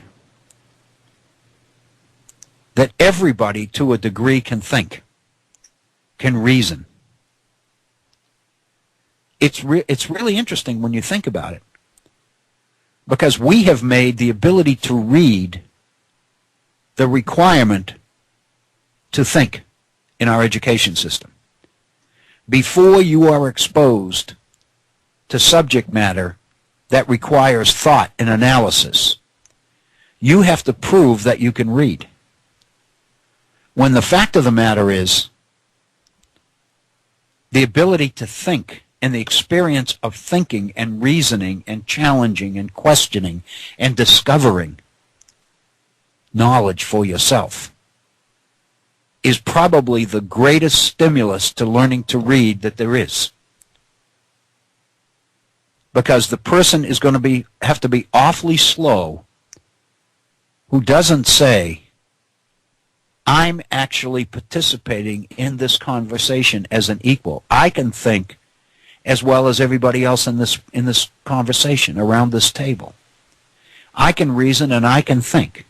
That everybody, to a degree, can think, can reason. It's really interesting when you think about it, because we have made the ability to read the requirement to think in our education system. Before you are exposed to subject matter that requires thought and analysis, you have to prove that you can read. When the fact of the matter is, the ability to think and the experience of thinking and reasoning and challenging and questioning and discovering knowledge for yourself is probably the greatest stimulus to learning to read that there is. Because the person is going to have to be awfully slow who doesn't say, I'm actually participating in this conversation as an equal. I can think as well as everybody else in this conversation around this table. I can reason and I can think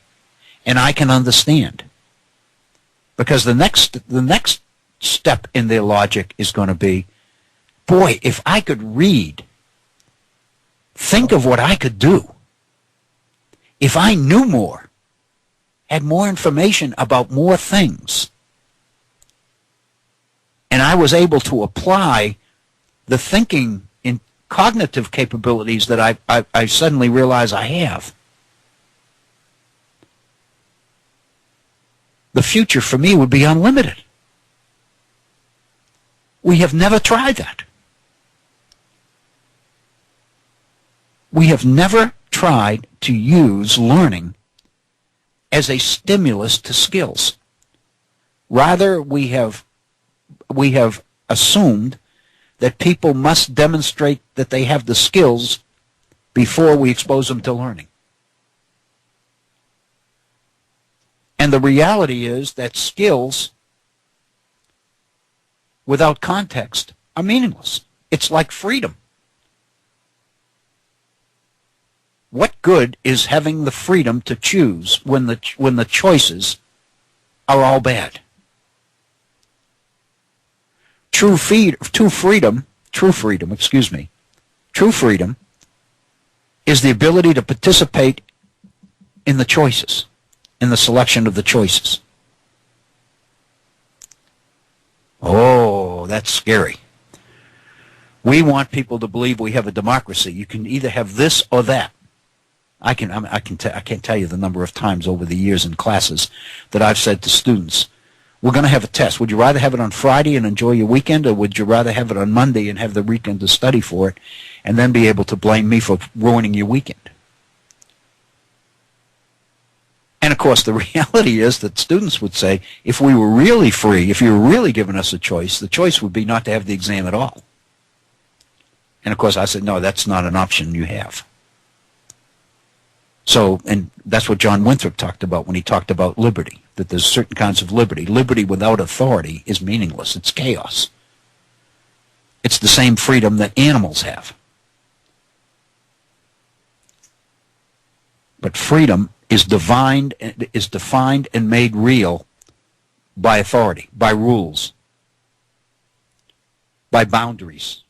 and I can understand. Because the next step in their logic is going to be, boy, if I could read, think of what I could do. If I knew more, had more information about more things, and I was able to apply the thinking in cognitive capabilities that I suddenly realize I have, the future for me would be unlimited. We have never tried that. We have never tried to use learning as a stimulus to skills. Rather, we have assumed that people must demonstrate that they have the skills before we expose them to learning. And the reality is that skills without context are meaningless. It's like freedom. What good is having the freedom to choose when the choices are all bad? True freedom is the ability to participate in the choices, in the selection of the choices. Oh, that's scary. We want people to believe we have a democracy. You can either have this or that. I can't tell you the number of times over the years in classes that I've said to students, we're going to have a test. Would you rather have it on Friday and enjoy your weekend, or would you rather have it on Monday and have the weekend to study for it and then be able to blame me for ruining your weekend? And, of course, the reality is that students would say, if we were really free, if you were really giving us a choice, the choice would be not to have the exam at all. And, of course, I said, no, that's not an option you have. So, and that's what John Winthrop talked about when he talked about liberty, that there's certain kinds of liberty. Liberty without authority is meaningless. It's chaos. It's the same freedom that animals have. But freedom is defined and made real by authority, by rules, by boundaries.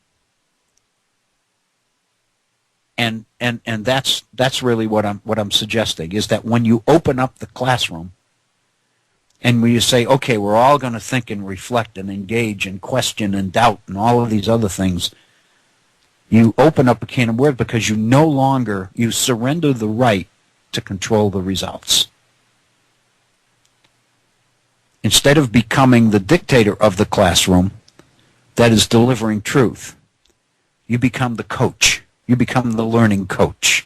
And that's really what I'm suggesting, is that when you open up the classroom and when you say, okay, we're all going to think and reflect and engage and question and doubt and all of these other things, you open up a can of worms, because you surrender the right to control the results. Instead of becoming the dictator of the classroom that is delivering truth, you become the coach. You become the learning coach.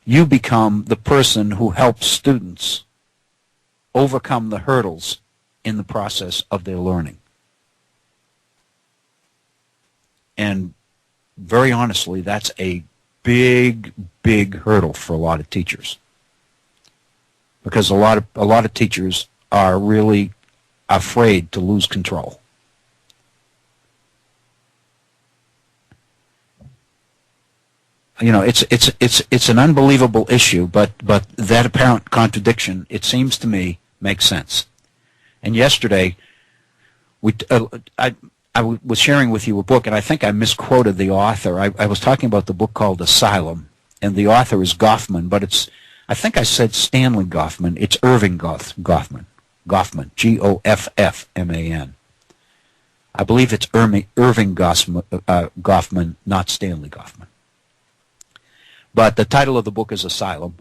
You become the person who helps students overcome the hurdles in the process of their learning. And very honestly, that's a big, big hurdle for a lot of teachers, because a lot of teachers are really afraid to lose control. You know, it's an unbelievable issue, but that apparent contradiction, it seems to me, makes sense. And yesterday, I was sharing with you a book, and I think I misquoted the author. I was talking about the book called Asylum, and the author is Goffman, but I think I said Stanley Goffman. It's Irving Goffman, Goffman, I believe it's Irving Goffman, not Stanley Goffman. But the title of the book is Asylum,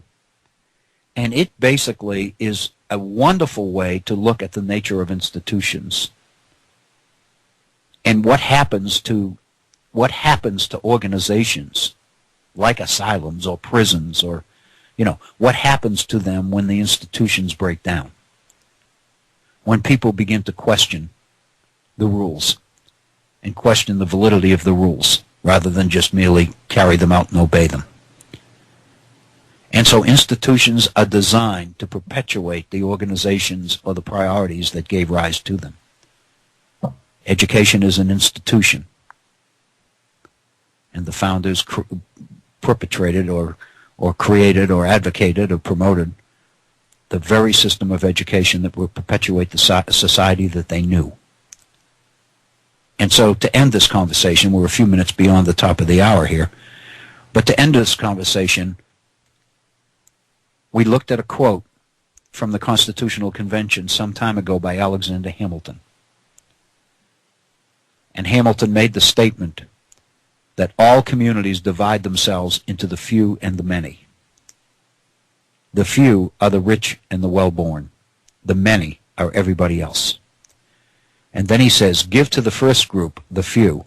and it basically is a wonderful way to look at the nature of institutions and what happens to organizations like asylums or prisons, or what happens to them when the institutions break down, when people begin to question the rules and question the validity of the rules rather than just merely carry them out and obey them. And so institutions are designed to perpetuate the organizations or the priorities that gave rise to them. Education is an institution, and the founders perpetrated or created or advocated or promoted the very system of education that would perpetuate the society that they knew. And so to end this conversation, we're a few minutes beyond the top of the hour here, but to end this conversation, we looked at a quote from the Constitutional Convention some time ago by Alexander Hamilton. And Hamilton made the statement that all communities divide themselves into the few and the many. The few are the rich and the well-born. The many are everybody else. And then he says, give to the first group, the few,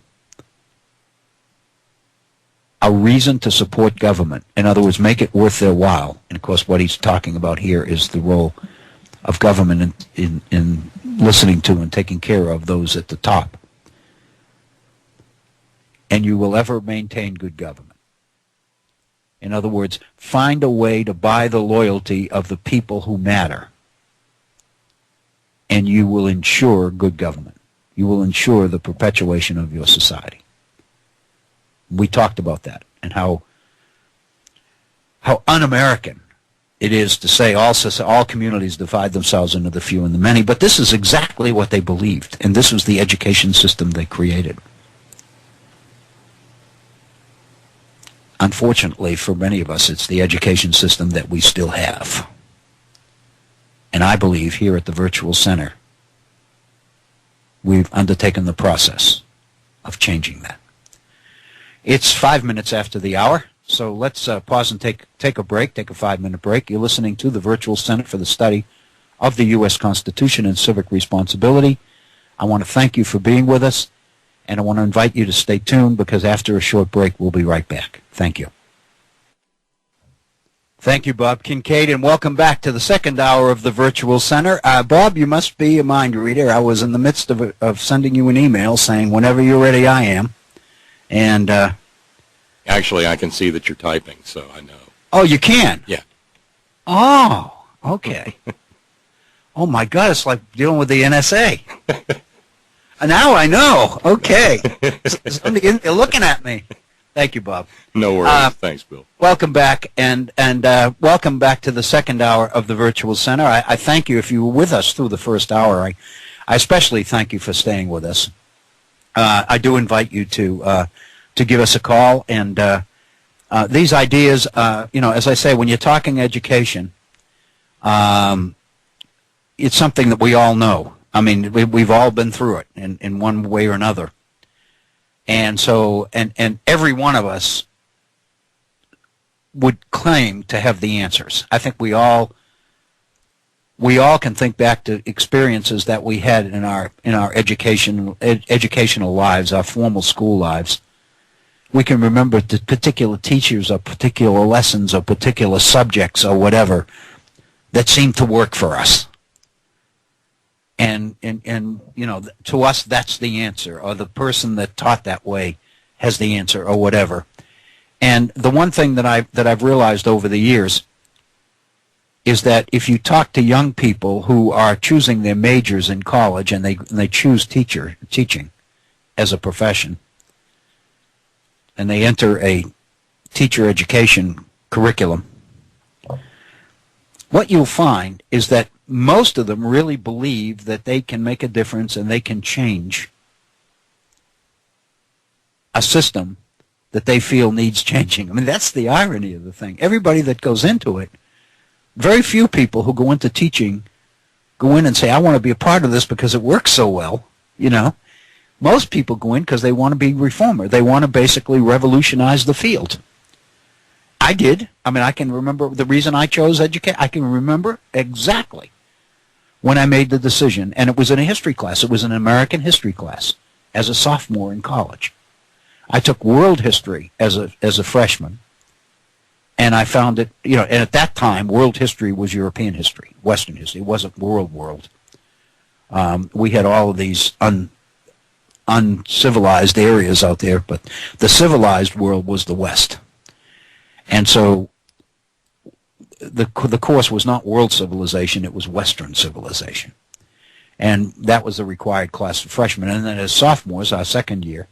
a reason to support government. In other words, make it worth their while. And of course, what he's talking about here is the role of government in listening to and taking care of those at the top. And you will ever maintain good government. In other words, find a way to buy the loyalty of the people who matter, and you will ensure good government. You will ensure the perpetuation of your society. We talked about that, and how un-American it is to say all communities divide themselves into the few and the many, but this is exactly what they believed, and this was the education system they created. Unfortunately, for many of us, it's the education system that we still have. And I believe here at the Virtual Center, we've undertaken the process of changing that. It's 5 minutes after the hour, so let's pause and take a break, take a 5-minute break. You're listening to the Virtual Center for the Study of the U.S. Constitution and civic responsibility. I want to thank you for being with us, and I want to invite you to stay tuned because after a short break, we'll be right back. Thank you. Thank you, Bob Kincaid, and welcome back to the second hour of the Virtual Center. Bob, you must be a mind reader. I was in the midst of sending you an email saying, whenever you're ready, I am. And actually, I can see that you're typing, so I know. Oh, you can? Yeah. Oh, okay. Oh, my God, it's like dealing with the NSA. Now I know. Okay. You're looking at me. Thank you, Bob. No worries. Thanks, Bill. Welcome back, and welcome back to the second hour of the Virtual Center. I thank you if you were with us through the first hour. I especially thank you for staying with us. I do invite you to give us a call, and these ideas, as I say, when you're talking education, it's something that we all know. I mean, we've all been through it in one way or another. And so, and every one of us would claim to have the answers. I think we all can think back to experiences that we had in our educational lives, our formal school lives. We can remember the particular teachers or particular lessons or particular subjects or whatever that seemed to work for us. And to us, that's the answer, or the person that taught that way has the answer, or whatever. And the one thing that I've realized over the years is that if you talk to young people who are choosing their majors in college and they choose teaching as a profession, and they enter a teacher education curriculum, what you'll find is that most of them really believe that they can make a difference and they can change a system that they feel needs changing. I mean, that's the irony of the thing. Everybody that goes into it, very few people who go into teaching go in and say, I want to be a part of this because it works so well, Most people go in because they want to be reformer. They want to basically revolutionize the field. I did. I mean, I can remember the reason I chose education. I can remember exactly when I made the decision, and it was in a history class. It was an American history class as a sophomore in college. I took world history as a freshman, and I found it, and at that time, world history was European history, Western history. It wasn't world. We had all of these uncivilized areas out there, but the civilized world was the West. And so the course was not world civilization, it was Western civilization. And that was the required class for freshmen. And then as sophomores, our second year,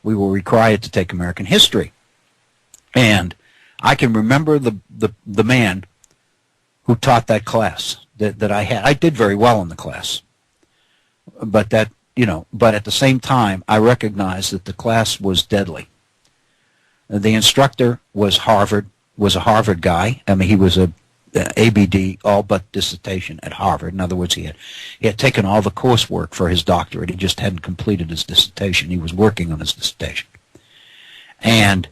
we were required to take American history. And I can remember the man who taught that class that I had. I did very well in the class. But at the same time, I recognized that the class was deadly. The instructor was a Harvard guy. I mean, he was a ABD, all but dissertation at Harvard. In other words, he had taken all the coursework for his doctorate. He just hadn't completed his dissertation. He was working on his dissertation. And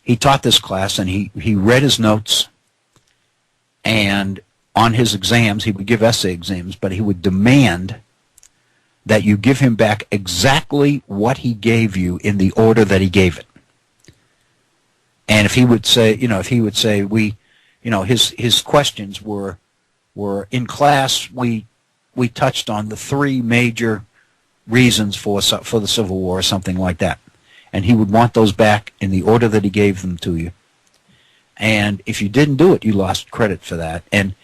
he taught this class, and he read his notes, and on his exams, he would give essay exams, but he would demand that you give him back exactly what he gave you in the order that he gave it. And if he would say, his questions were in class, we touched on the three major reasons for the Civil War or something like that. And he would want those back in the order that he gave them to you. And if you didn't do it, you lost credit for that. And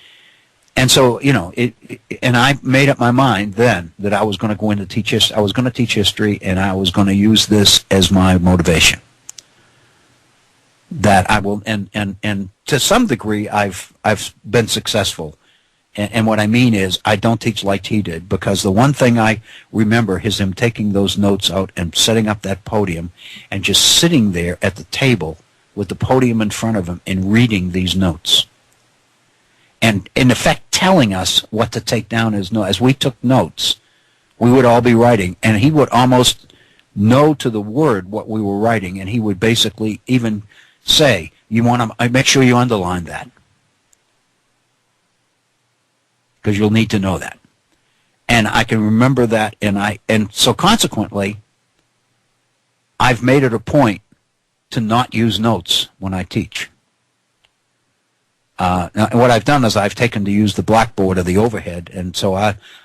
so, and I made up my mind then that I was going to go into teach history. I was going to teach history, and I was going to use this as my motivation. That I will, and to some degree, I've been successful. And what I mean is, I don't teach like he did, because the one thing I remember is him taking those notes out and setting up that podium and just sitting there at the table with the podium in front of him and reading these notes. And in effect, telling us what to take down as notes. As we took notes, we would all be writing, and he would almost know to the word what we were writing, and he would basically even say, "You want to make sure you underline that," because you'll need to know that. And I can remember that, and so consequently, I've made it a point to not use notes when I teach. Now, what I've done is I've taken to use the blackboard or the overhead, and so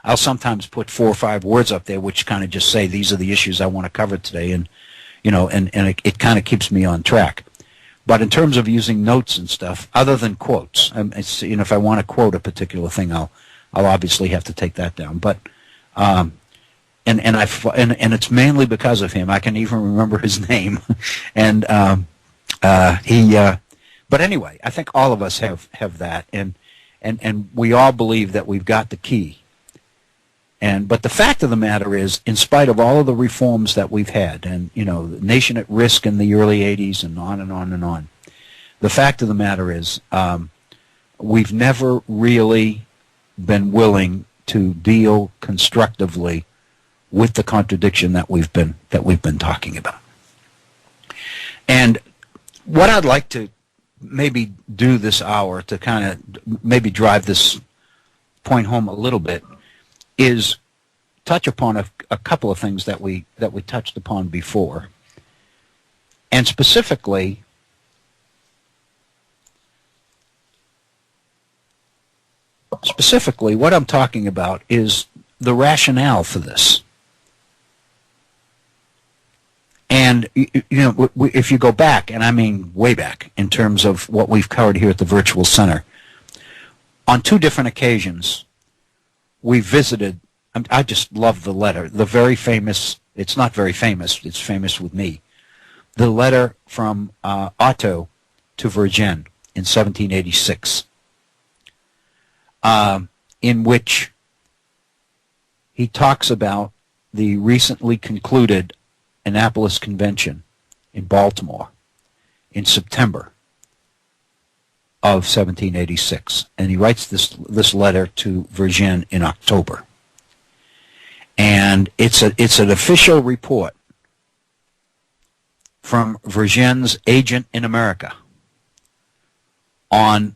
I'll sometimes put 4 or 5 words up there which kind of just say these are the issues I want to cover today, and it kind of keeps me on track. But in terms of using notes and stuff, other than quotes, if I want to quote a particular thing, I'll obviously have to take that down. But and it's mainly because of him. I can even remember his name, and But anyway, I think all of us have that, and we all believe that we've got the key. But the fact of the matter is, in spite of all of the reforms that we've had, and the nation at risk in the early '80s, and on and on and on, the fact of the matter is, we've never really been willing to deal constructively with the contradiction that we've been talking about. And what I'd like to maybe do this hour to kind of maybe drive this point home a little bit is touch upon a couple of things that we touched upon before. And specifically, what I'm talking about is the rationale for this. And if you go back, and I mean way back, in terms of what we've covered here at the Virtual Center, on 2 different occasions, we visited. I just love the letter. The very famous. It's not very famous. It's famous with me. The letter from Otto to Vergennes in 1786, in which he talks about the recently concluded Annapolis Convention in Baltimore in September of 1786, and he writes this letter to Vergennes in October, and it's an official report from Vergennes' agent in America on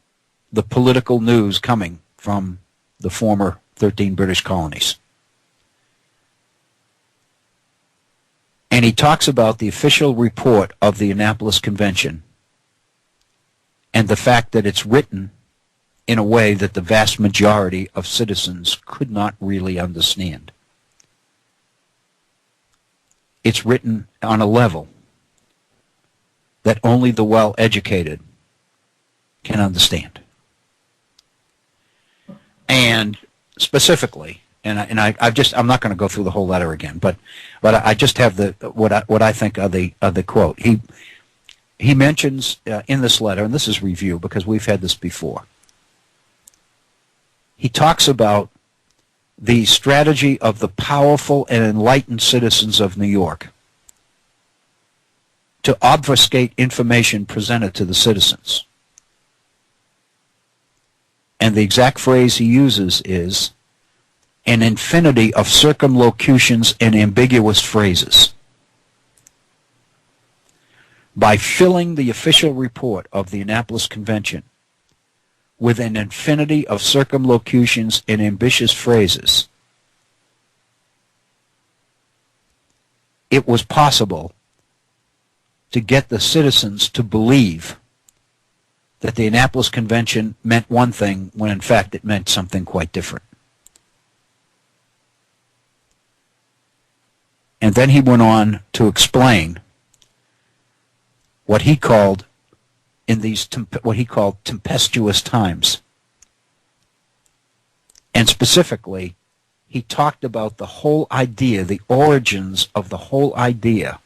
the political news coming from the former 13 British colonies. And he talks about the official report of the Annapolis Convention and the fact that it's written in a way that the vast majority of citizens could not really understand. It's written on a level that only the well-educated can understand. And specifically, I'm not going to go through the whole letter again, but I just have what I think are the quote. He mentions in this letter, and this is review because we've had this before. He talks about the strategy of the powerful and enlightened citizens of New York to obfuscate information presented to the citizens. And the exact phrase he uses is an infinity of circumlocutions and ambiguous phrases. By filling the official report of the Annapolis Convention with an infinity of circumlocutions and ambitious phrases, it was possible to get the citizens to believe that the Annapolis Convention meant one thing when in fact it meant something quite different. And then he went on to explain what he called tempestuous times. And specifically, he talked about the whole idea, the origins of the whole idea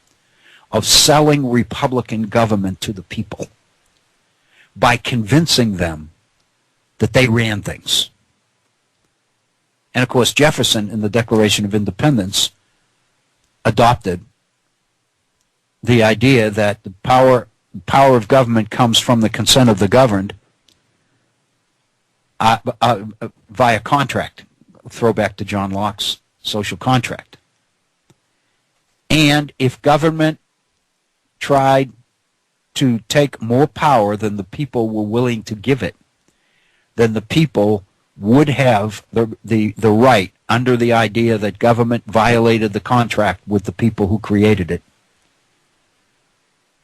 of selling Republican government to the people by convincing them that they ran things. And of course, Jefferson, in the Declaration of Independence, adopted the idea that the power of government comes from the consent of the governed via contract, throwback to John Locke's social contract. And if government tried to take more power than the people were willing to give it, then the people would have the right, under the idea that government violated the contract with the people who created it,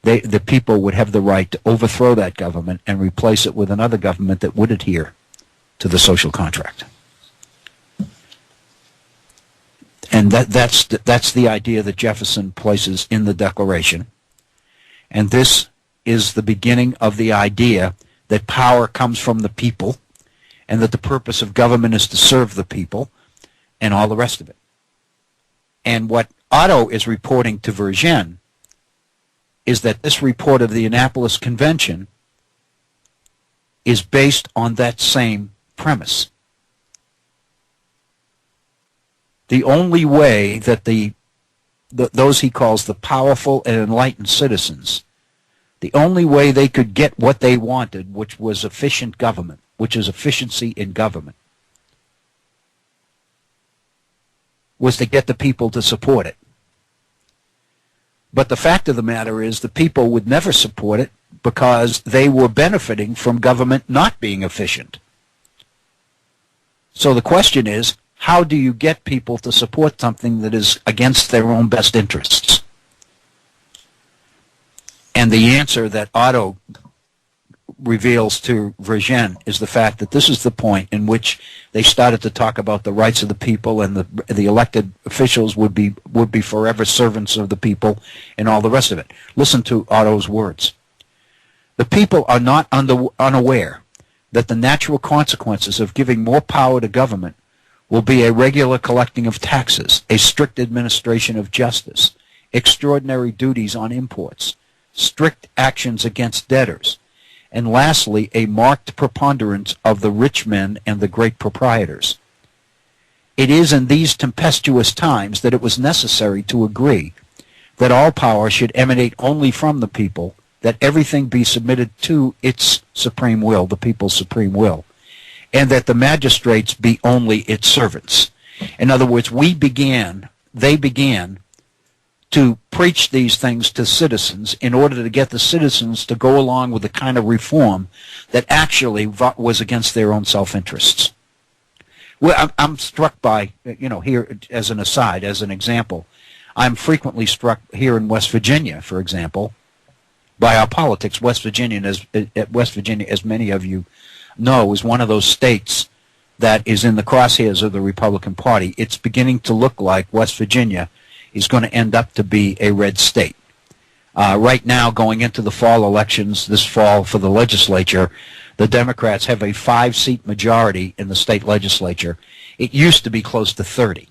the people would have the right to overthrow that government and replace it with another government that would adhere to the social contract. And that's the idea that Jefferson places in the Declaration. And this is the beginning of the idea that power comes from the people and that the purpose of government is to serve the people and all the rest of it. And what Otto is reporting to Vergennes is that this report of the Annapolis Convention is based on that same premise. The only way that those he calls the powerful and enlightened citizens, the only way they could get what they wanted, which was efficient government, which is efficiency in government, was to get the people to support it. But the fact of the matter is the people would never support it because they were benefiting from government not being efficient. So the question is, how do you get people to support something that is against their own best interests? And the answer that Otto reveals to Vergennes is the fact that this is the point in which they started to talk about the rights of the people, and the elected officials would be forever servants of the people and all the rest of it. Listen to Otto's words. The people are not unaware that the natural consequences of giving more power to government will be a regular collecting of taxes, a strict administration of justice, extraordinary duties on imports, strict actions against debtors, and lastly, a marked preponderance of the rich men and the great proprietors. It is in these tempestuous times that it was necessary to agree that all power should emanate only from the people, that everything be submitted to its supreme will, the people's supreme will, and that the magistrates be only its servants. In other words, they began to preach these things to citizens in order to get the citizens to go along with the kind of reform that actually was against their own self-interests. Well, I'm struck by, here as an aside, as an example, I'm frequently struck here in West Virginia, for example, by our politics. West Virginia, as many of you know, is one of those states that is in the crosshairs of the Republican Party. It's beginning to look like West Virginia is going to end up to be a red state. Right now, going into the fall elections this fall for the legislature, the Democrats have a 5-seat majority in the state legislature. It used to be close to 30.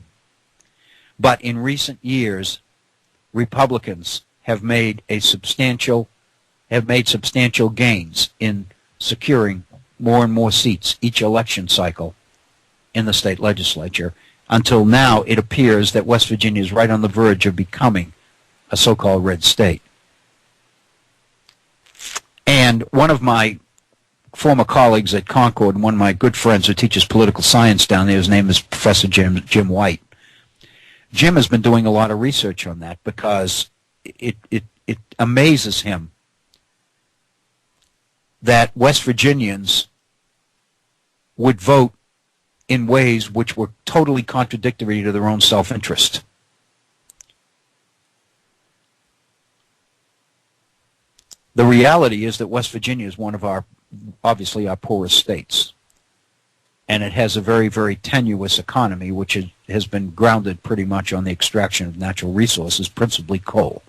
But in recent years, Republicans have made substantial gains in securing more and more seats each election cycle in the state legislature, until now it appears that West Virginia is right on the verge of becoming a so-called red state. And one of my former colleagues at Concord, and one of my good friends who teaches political science down there, his name is Professor Jim White. Jim has been doing a lot of research on that because it amazes him that West Virginians would vote in ways which were totally contradictory to their own self-interest. The reality is that West Virginia is one of obviously our poorest states. And it has a very, very tenuous economy, which has been grounded pretty much on the extraction of natural resources, principally coal.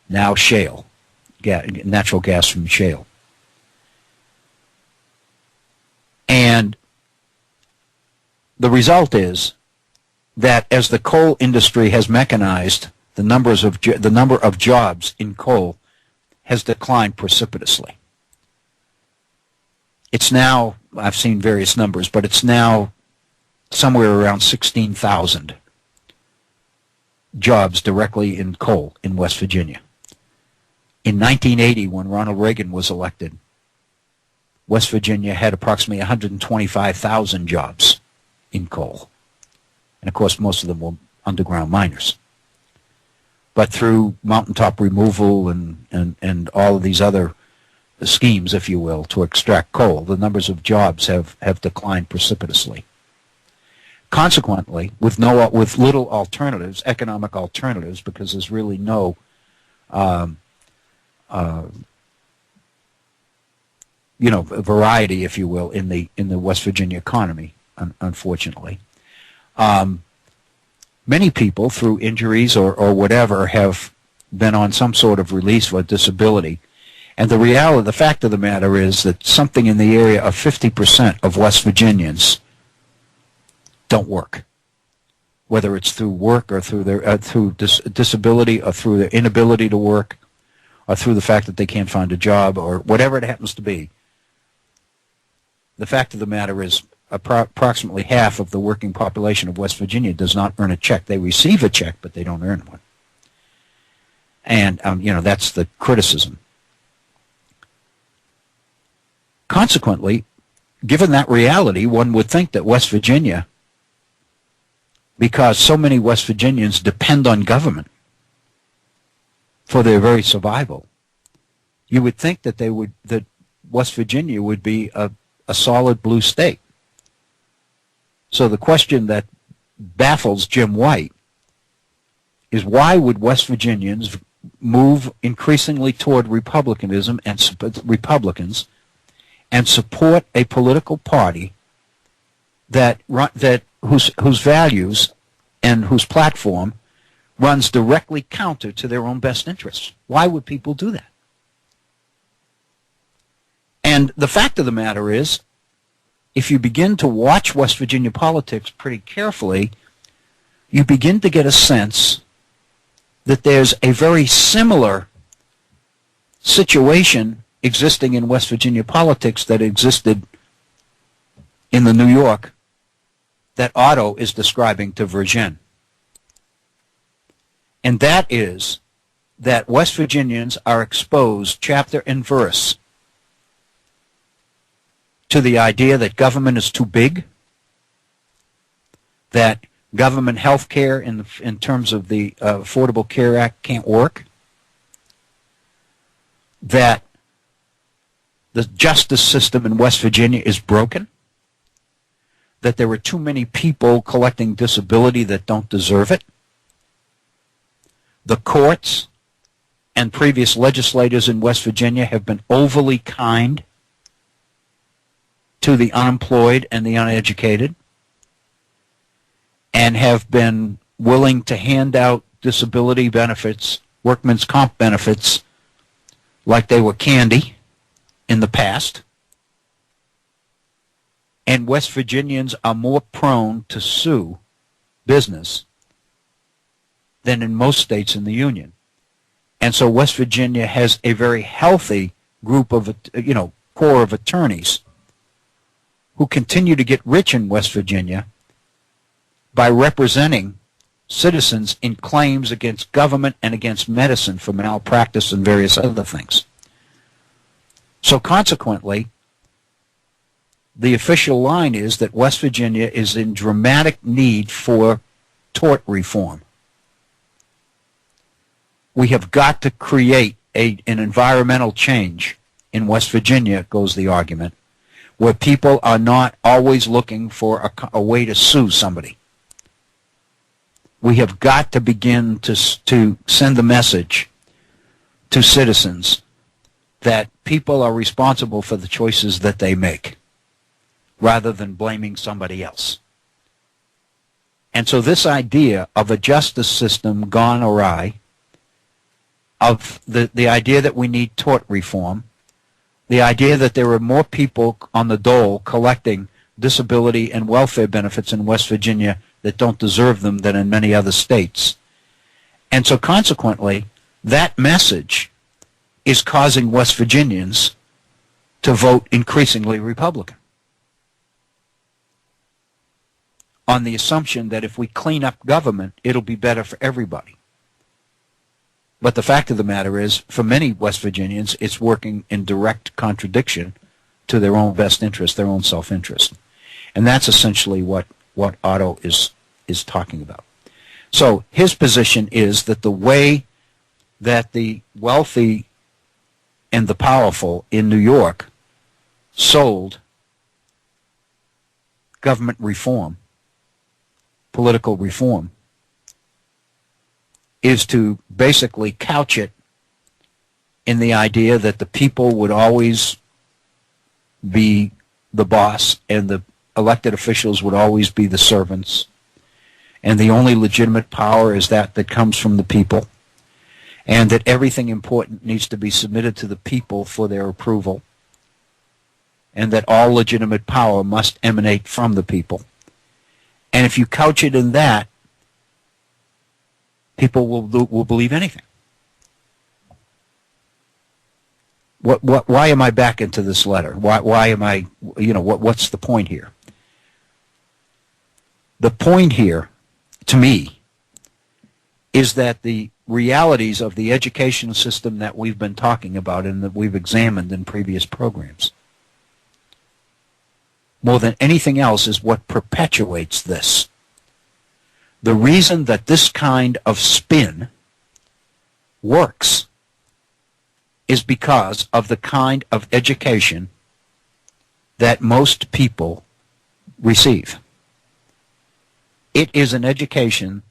Now shale, natural gas from shale. And the result is that as the coal industry has mechanized, the number of jobs in coal has declined precipitously. It's now, I've seen various numbers, but it's now somewhere around 16,000 jobs directly in coal in West Virginia. In 1980, when Ronald Reagan was elected, West Virginia had approximately 125,000 jobs in coal. And of course, most of them were underground miners. But through mountaintop removal and all of these other schemes, if you will, to extract coal. The numbers of jobs have declined precipitously. Consequently, with little alternatives, economic alternatives, because there's really no variety, if you will, in the West Virginia economy, unfortunately. Many people, through injuries or whatever, have been on some sort of release for disability. And the fact of the matter is that something in the area of 50% of West Virginians don't work, whether it's through work or through their disability or through their inability to work or through the fact that they can't find a job or whatever it happens to be. The fact of the matter is approximately half of the working population of West Virginia does not earn a check. They receive a check, but they don't earn one. And, that's the criticism. Consequently, given that reality, one would think that West Virginia, because so many West Virginians depend on government for their very survival, you would think that that West Virginia would be a solid blue state. So the question that baffles Jim White is, why would West Virginians move increasingly toward republicanism and Republicans and support a political party whose values and whose platform runs directly counter to their own best interests? Why would people do that? And the fact of the matter is, if you begin to watch West Virginia politics pretty carefully, you begin to get a sense that there's a very similar situation existing in West Virginia politics that existed in the New York that Otto is describing to Vergen. And that is that West Virginians are exposed, chapter and verse, to the idea that government is too big, that government health care in terms of the Affordable Care Act can't work, that the justice system in West Virginia is broken, that there are too many people collecting disability that don't deserve it. The courts and previous legislators in West Virginia have been overly kind to the unemployed and the uneducated, and have been willing to hand out disability benefits, workman's comp benefits, like they were candy in the past. And West Virginians are more prone to sue business than in most states in the Union. And so West Virginia has a very healthy group of, core of attorneys who continue to get rich in West Virginia by representing citizens in claims against government and against medicine for malpractice and various other things. So consequently, the official line is that West Virginia is in dramatic need for tort reform. We have got to create an environmental change in West Virginia, goes the argument, where people are not always looking for a way to sue somebody. We have got to begin to send the message to citizens that people are responsible for the choices that they make, rather than blaming somebody else. And so this idea of a justice system gone awry, of the idea that we need tort reform, the idea that there are more people on the dole collecting disability and welfare benefits in West Virginia that don't deserve them than in many other states. And so consequently, that message is causing West Virginians to vote increasingly Republican, on the assumption that if we clean up government, it'll be better for everybody. But the fact of the matter is, for many West Virginians, it's working in direct contradiction to their own best interest, their own self-interest. And that's essentially what Otto is talking about. So his position is that the way that the wealthy and the powerful in New York sold government reform, political reform, is to basically couch it in the idea that the people would always be the boss and the elected officials would always be the servants, and the only legitimate power is that comes from the people, and that everything important needs to be submitted to the people for their approval, and that all legitimate power must emanate from the people. And if you couch it in that, people will believe anything. Why am I back into this letter? Why am I, what's the point here? The point here, to me, is that the realities of the educational system that we've been talking about and that we've examined in previous programs, more than anything else, is what perpetuates this. The reason that this kind of spin works is because of the kind of education that most people receive. It is an education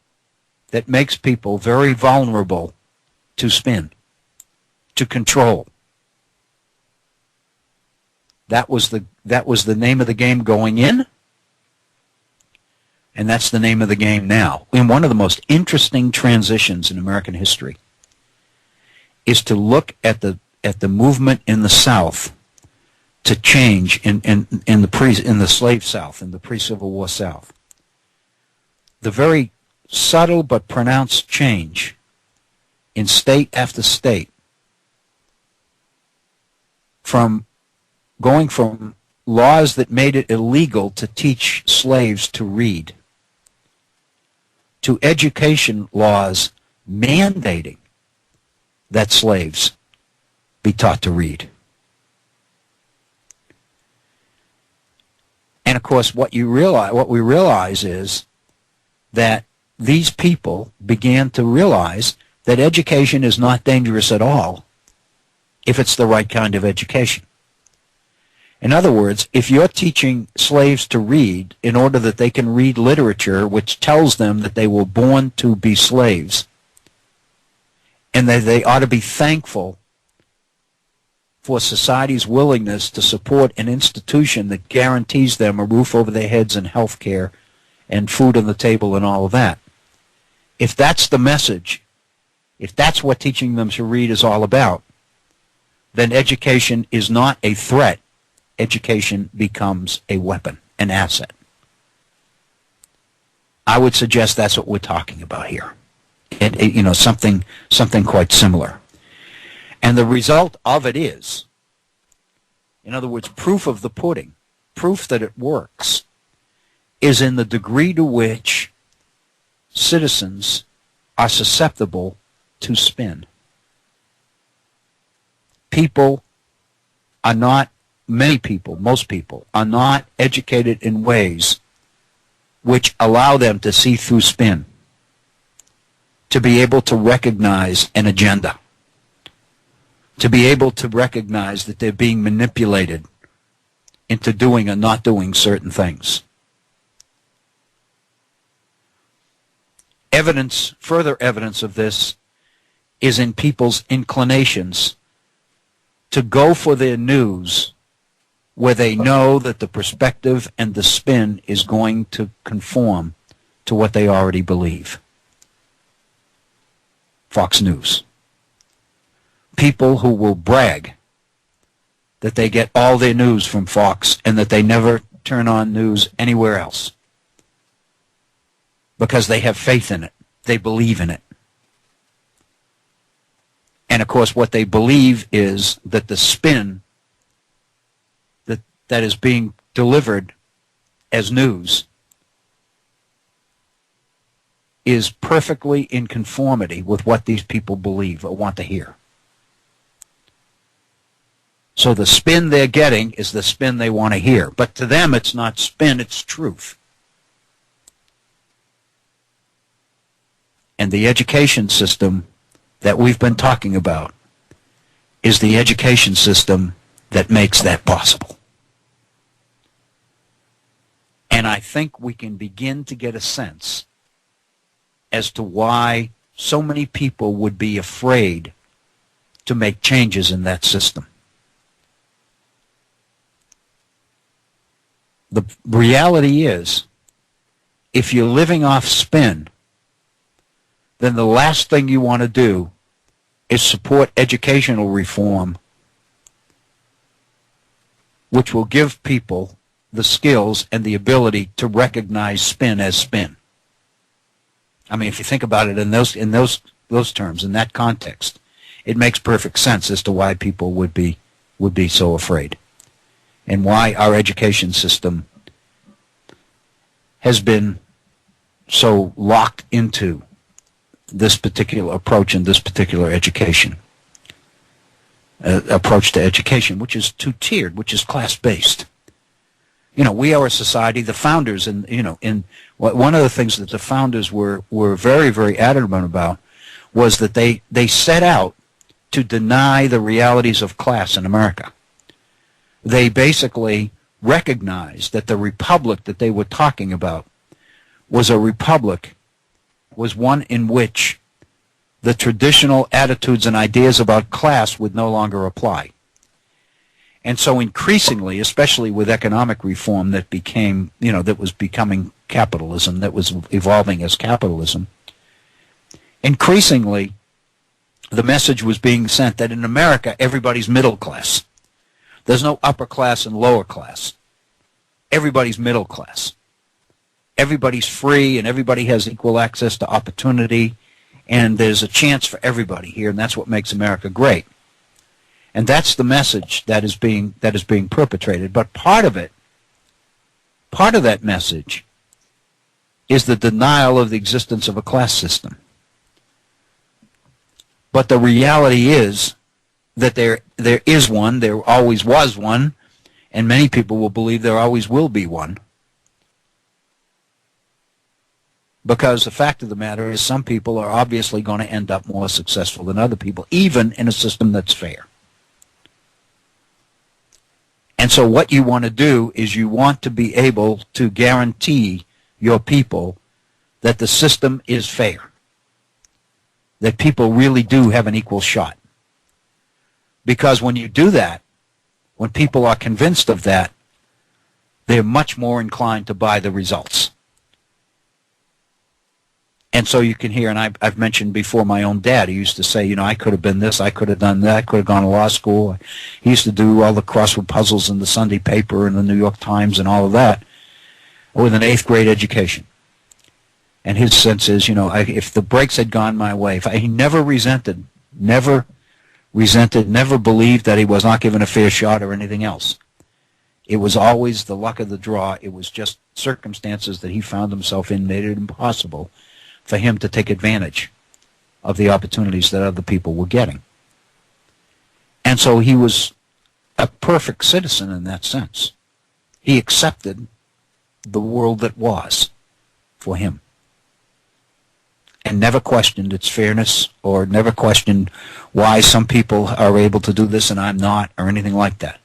that makes people very vulnerable to spin, to control. That was the name of the game going in, and that's the name of the game now. And one of the most interesting transitions in American history is to look at the movement in the South to change in the slave South, in the pre-Civil War South. The very subtle but pronounced change in state after state, from going from laws that made it illegal to teach slaves to read to education laws mandating that slaves be taught to read. And of course, what we realize is that these people began to realize that education is not dangerous at all if it's the right kind of education. In other words, if you're teaching slaves to read in order that they can read literature which tells them that they were born to be slaves and that they ought to be thankful for society's willingness to support an institution that guarantees them a roof over their heads and health care and food on the table and all of that. If that's the message, if that's what teaching them to read is all about, then education is not a threat. Education becomes a weapon, an asset. I would suggest that's what we're talking about here. Something quite similar. And the result of it is, in other words, proof of the pudding, proof that it works, is in the degree to which citizens are susceptible to spin. Many people, most people, are not educated in ways which allow them to see through spin, to be able to recognize an agenda, to be able to recognize that they're being manipulated into doing or not doing certain things. Further evidence of this is in people's inclinations to go for their news where they know that the perspective and the spin is going to conform to what they already believe. Fox News. People who will brag that they get all their news from Fox and that they never turn on news anywhere else because they have faith in it. They believe in it. And of course, what they believe is that the spin that is being delivered as news is perfectly in conformity with what these people believe or want to hear. So the spin they're getting is the spin they want to hear. But to them, it's not spin, it's truth. And the education system that we've been talking about is the education system that makes that possible. And I think we can begin to get a sense as to why so many people would be afraid to make changes in that system. The reality is, if you're living off spin, then the last thing you want to do is support educational reform, which will give people the skills and the ability to recognize spin as spin. I mean, if you think about it in those terms, in that context, it makes perfect sense as to why people would be so afraid, and why our education system has been so locked into this particular approach and this particular education approach to education, which is two-tiered, which is class-based. You know, we are a society, the founders, and one of the things that the founders were very, very adamant about was that they set out to deny the realities of class in America. They basically recognized that the republic that they were talking about was one in which the traditional attitudes and ideas about class would no longer apply. And so increasingly, especially with economic reform that was becoming capitalism, that was evolving as capitalism, increasingly the message was being sent that in America everybody's middle class. There's no upper class and lower class. Everybody's middle class. Everybody's free and everybody has equal access to opportunity, and there's a chance for everybody here, and that's what makes America great. And that's the message that is being perpetrated. But part of that message is the denial of the existence of a class system. But the reality is that there is one, there always was one, and many people will believe there always will be one. Because the fact of the matter is some people are obviously going to end up more successful than other people, even in a system that's fair. And so what you want to do is you want to be able to guarantee your people that the system is fair, that people really do have an equal shot. Because when you do that, when people are convinced of that, they're much more inclined to buy the results. And so you can hear, and I've mentioned before my own dad, he used to say, you know, I could have been this, I could have done that, I could have gone to law school. He used to do all the crossword puzzles in the Sunday paper and the New York Times and all of that with an 8th grade education. And his sense is, you know, if the brakes had gone my way, he never resented, never believed that he was not given a fair shot or anything else. It was always the luck of the draw. It was just circumstances that he found himself in made it impossible for him to take advantage of the opportunities that other people were getting. And so he was a perfect citizen in that sense. He accepted the world that was for him and never questioned its fairness or never questioned why some people are able to do this and I'm not or anything like that.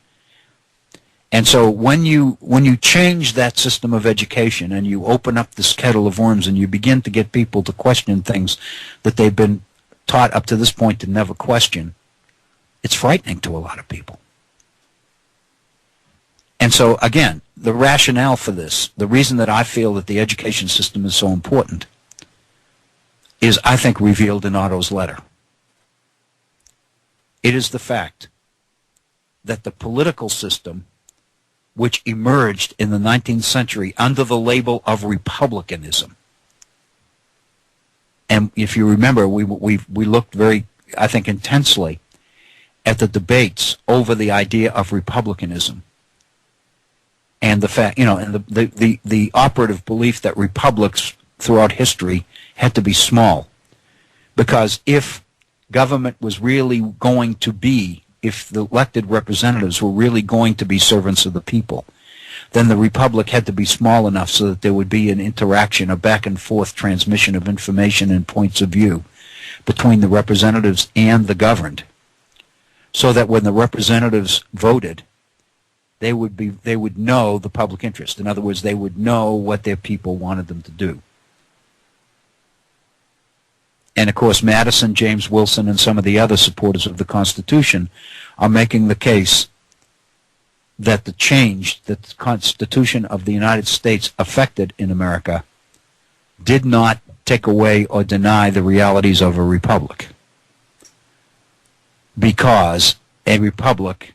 And so when you change that system of education and you open up this kettle of worms and you begin to get people to question things that they've been taught up to this point to never question, it's frightening to a lot of people. And so, again, the rationale for this, the reason that I feel that the education system is so important is, I think, revealed in Otto's letter. It is the fact that the political system which emerged in the 19th century under the label of republicanism. And if you remember, we looked very, I think, intensely at the debates over the idea of republicanism and the fact, you know, and the operative belief that republics throughout history had to be small, because if government was really going to be, if the elected representatives were really going to be servants of the people, then the republic had to be small enough so that there would be an interaction, a back and forth transmission of information and points of view between the representatives and the governed, so that when the representatives voted, they would know the public interest. In other words, they would know what their people wanted them to do. And of course, Madison, James Wilson, and some of the other supporters of the Constitution are making the case that the change that the Constitution of the United States affected in America did not take away or deny the realities of a republic, because a republic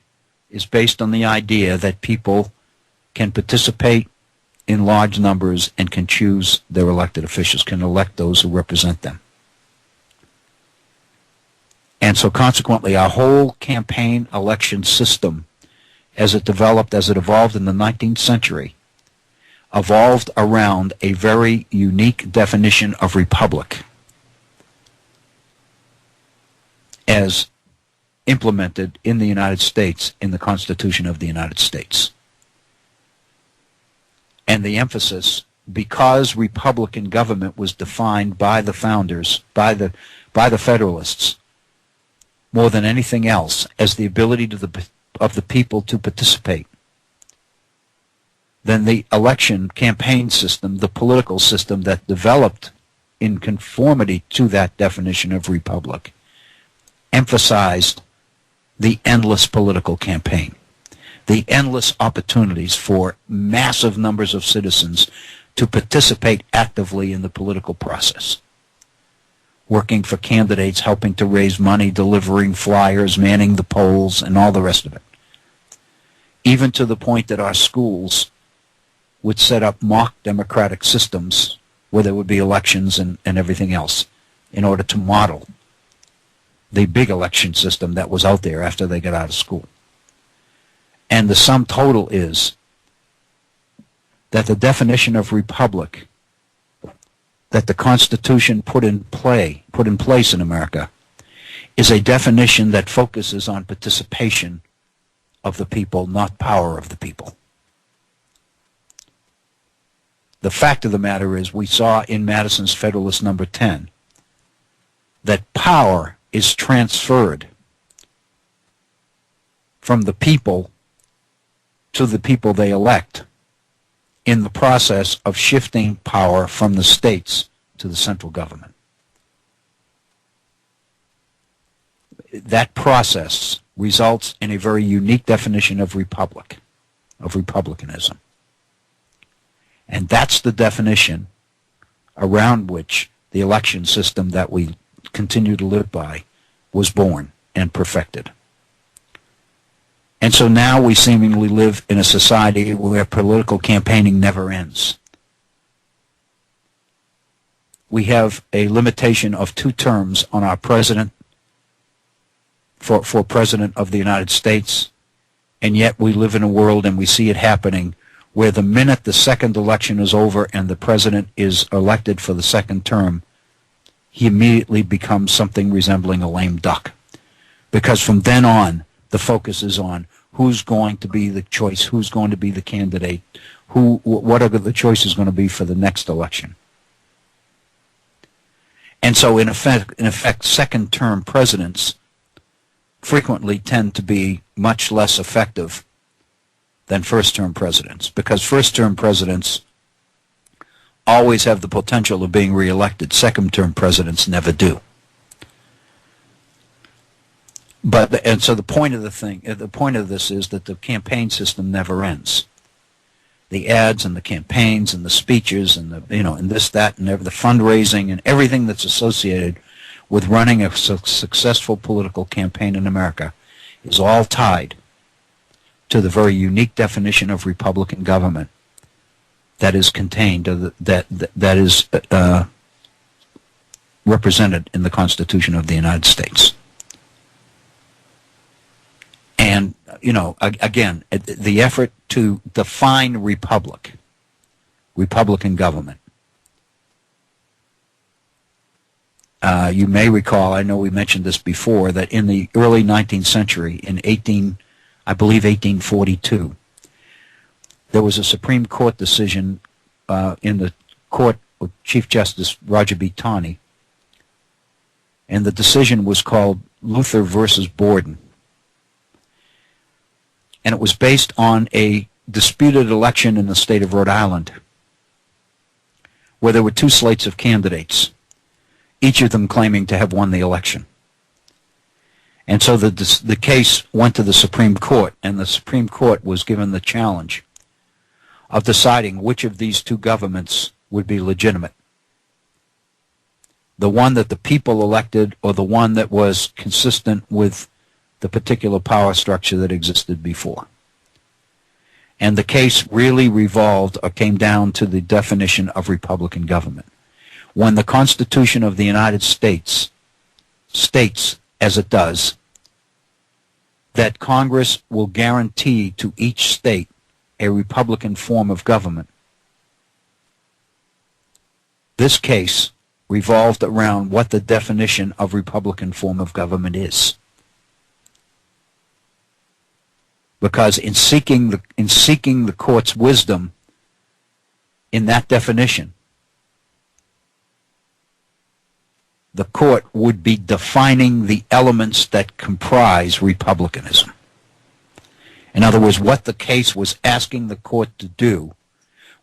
is based on the idea that people can participate in large numbers and can choose their elected officials, can elect those who represent them. And so consequently, our whole campaign election system, as it evolved in the 19th century, evolved around a very unique definition of republic as implemented in the United States in the Constitution of the United States. And the emphasis, because Republican government was defined by the founders, by the Federalists, more than anything else, as the ability of the people to participate, then the election campaign system, the political system that developed in conformity to that definition of republic, emphasized the endless political campaign, the endless opportunities for massive numbers of citizens to participate actively in the political process, working for candidates, helping to raise money, delivering flyers, manning the polls, and all the rest of it. Even to the point that our schools would set up mock democratic systems where there would be elections and everything else in order to model the big election system that was out there after they got out of school. And the sum total is that the definition of republic that the Constitution put in place in America is a definition that focuses on participation of the people, not power of the people. The fact of the matter is, we saw in Madison's Federalist Number 10 that power is transferred from the people to the people they elect in the process of shifting power from the states to the central government. That process results in a very unique definition of republic, of republicanism. And that's the definition around which the election system that we continue to live by was born and perfected. And so now we seemingly live in a society where political campaigning never ends. We have a limitation of 2 terms on our president, for President of the United States, and yet we live in a world, and we see it happening, where the minute the second election is over and the president is elected for the second term, he immediately becomes something resembling a lame duck. Because from then on, the focus is on who's going to be the choice, who's going to be the candidate, what are the choices going to be for the next election. And so in effect, second-term presidents frequently tend to be much less effective than first-term presidents, because first-term presidents always have the potential of being reelected. Second-term presidents never do. And so the point of this is that the campaign system never ends. The ads and the campaigns and the speeches and and this, that, and the fundraising and everything that's associated with running a successful political campaign in America is all tied to the very unique definition of Republican government that is contained, that is represented in the Constitution of the United States. And, again, the effort to define Republican government. You may recall, I know we mentioned this before, that in the early 19th century, in 1842, there was a Supreme Court decision in the court of Chief Justice Roger B. Taney, and the decision was called Luther versus Borden. and it was based on a disputed election in the state of Rhode Island, where there were two slates of candidates, each of them claiming to have won the election. And so the case went to the Supreme Court, and the Supreme Court was given the challenge of deciding which of these two governments would be legitimate. The one that the people elected, or the one that was consistent with the particular power structure that existed before. And the case really revolved or came down to the definition of Republican government. When the Constitution of the United States states, as it does, that Congress will guarantee to each state a Republican form of government, this case revolved around what the definition of Republican form of government is. Because in seeking the court's wisdom in that definition, the court would be defining the elements that comprise republicanism. In other words, what the case was asking the court to do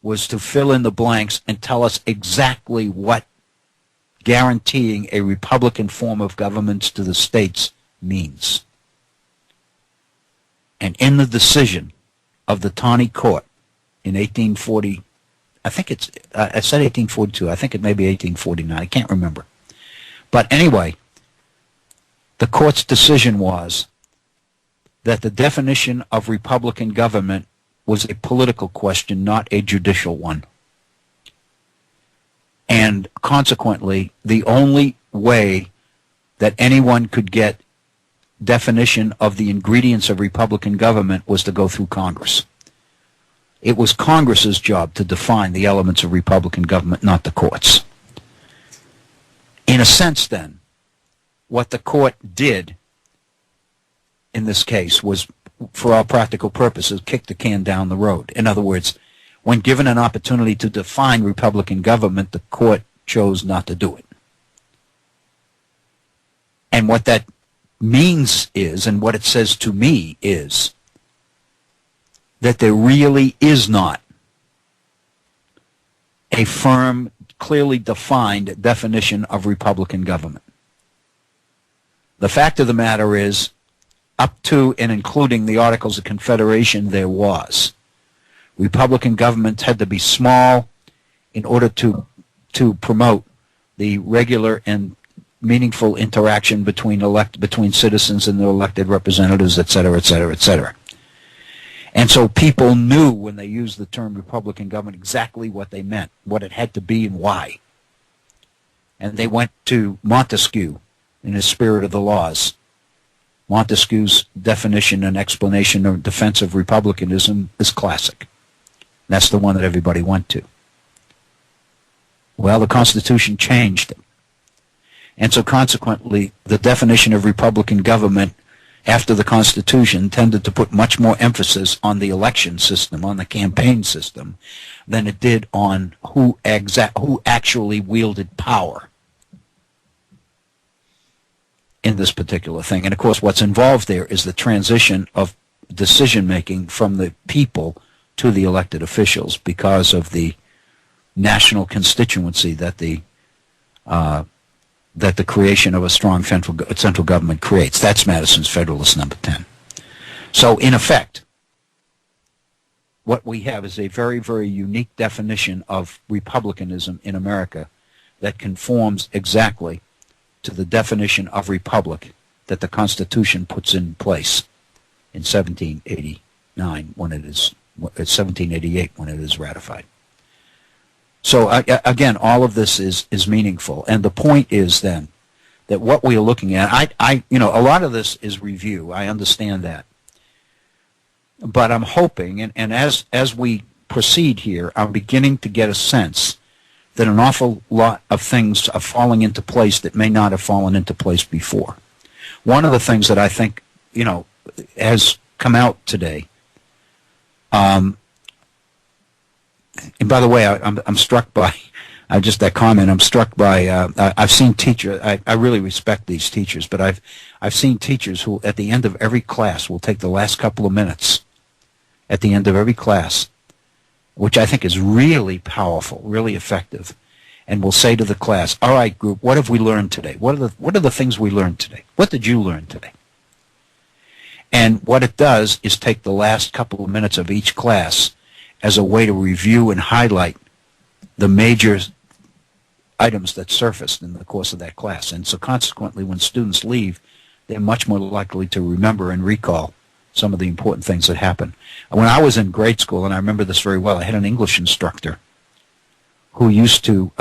was to fill in the blanks and tell us exactly what guaranteeing a Republican form of government to the states means. And in the decision of the Taney Court in 1840, I think it's, I said 1842, I think it may be 1849, I can't remember. But anyway, the court's decision was that the definition of Republican government was a political question, not a judicial one. And consequently, the only way that anyone could get definition of the ingredients of Republican government was to go through Congress. It was Congress's job to define the elements of Republican government, not the courts. In a sense, then, what the court did in this case was, for all practical purposes, kick the can down the road. In other words, when given an opportunity to define Republican government, the court chose not to do it. And what that means is, and what it says to me is, that there really is not a firm, clearly defined definition of Republican government. The fact of the matter is, up to and including the Articles of Confederation, there was. Republican governments had to be small in order to promote the regular and meaningful interaction between citizens and their elected representatives, et cetera, et cetera, et cetera. And so people knew when they used the term Republican government exactly what they meant, what it had to be and why. And they went to Montesquieu in his Spirit of the Laws. Montesquieu's definition and explanation of defense of republicanism is classic. That's the one that everybody went to. Well, the Constitution changed it. And so consequently, the definition of Republican government after the Constitution tended to put much more emphasis on the election system, on the campaign system, than it did on who actually wielded power in this particular thing. And of course, what's involved there is the transition of decision-making from the people to the elected officials because of the national constituency that the creation of a strong central government creates. That's Madison's Federalist number 10. So in effect, what we have is a very, very unique definition of republicanism in America that conforms exactly to the definition of republic that the Constitution puts in place in 1789 when it is 1788 when it is ratified. So again, all of this is meaningful, and the point is then that what we are looking at, a lot of this is review. I understand that, but I'm hoping, and as we proceed here, I'm beginning to get a sense that an awful lot of things are falling into place that may not have fallen into place before. One of the things that I think has come out today. And by the way, I'm struck by just that comment. I'm struck by I've seen teachers. I really respect these teachers, but I've seen teachers who, at the end of every class, will take the last couple of minutes at the end of every class, which I think is really powerful, really effective. And we'll say to the class, all right, group, what have we learned today? What are the things we learned today? What did you learn today? And what it does is take the last couple of minutes of each class as a way to review and highlight the major items that surfaced in the course of that class. And so consequently, when students leave, they're much more likely to remember and recall some of the important things that happened. When I was in grade school, and I remember this very well, I had an English instructor who used to,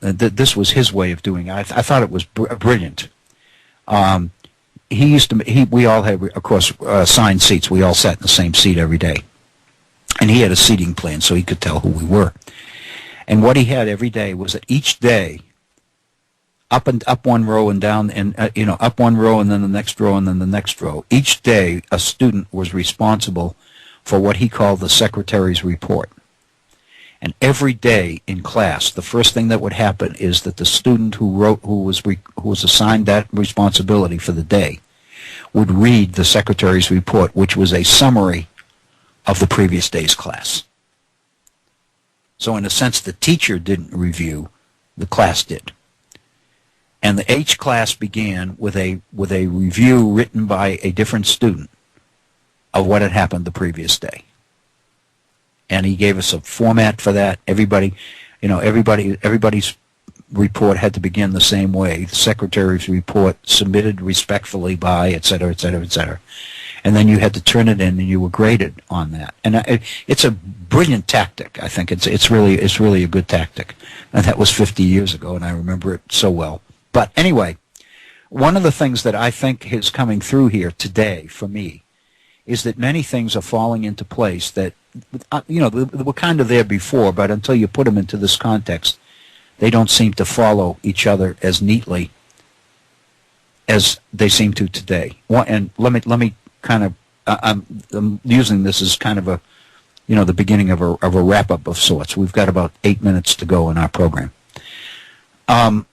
this was his way of doing it. I thought it was brilliant. We all had, of course, assigned seats. We all sat in the same seat every day. And he had a seating plan so he could tell who we were. And what he had every day was that each day, up one row and down, and up one row and then the next row and then the next row, each day a student was responsible for what he called the secretary's report. And every day in class, the first thing that would happen is that the student who was assigned that responsibility for the day would read the secretary's report, which was a summary of the previous day's class. So in a sense, the teacher didn't review, the class did. And each class began with a review written by a different student of what had happened the previous day. And he gave us a format for that. Everybody's report had to begin the same way. The secretary's report submitted respectfully by, et cetera, et cetera, et cetera. And then you had to turn it in, and you were graded on that. And it's a brilliant tactic. I think it's really a good tactic. And that was 50 years ago, and I remember it so well. But anyway, one of the things that I think is coming through here today for me is that many things are falling into place that, they were kind of there before, but until you put them into this context, they don't seem to follow each other as neatly as they seem to today. And let me kind of, I'm using this as kind of a, the beginning of a wrap-up of sorts. We've got about 8 minutes to go in our program. One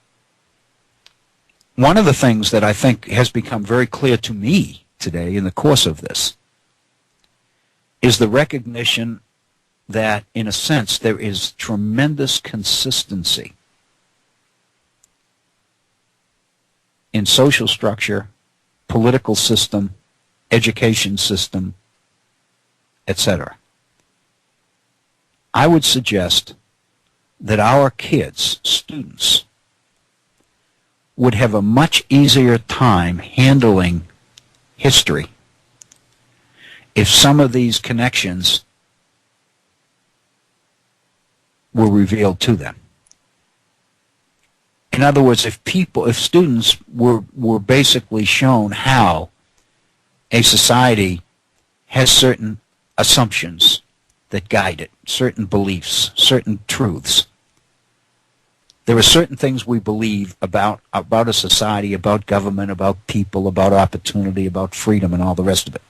of the things that I think has become very clear to me today in the course of this is the recognition that, in a sense, there is tremendous consistency in social structure, political system, education system, etc. I would suggest that our kids, students, would have a much easier time handling history if some of these connections were revealed to them. In other words, if students were basically shown how a society has certain assumptions that guide it, certain beliefs, certain truths. There are certain things we believe about a society, about government, about people, about opportunity, about freedom, and all the rest of it.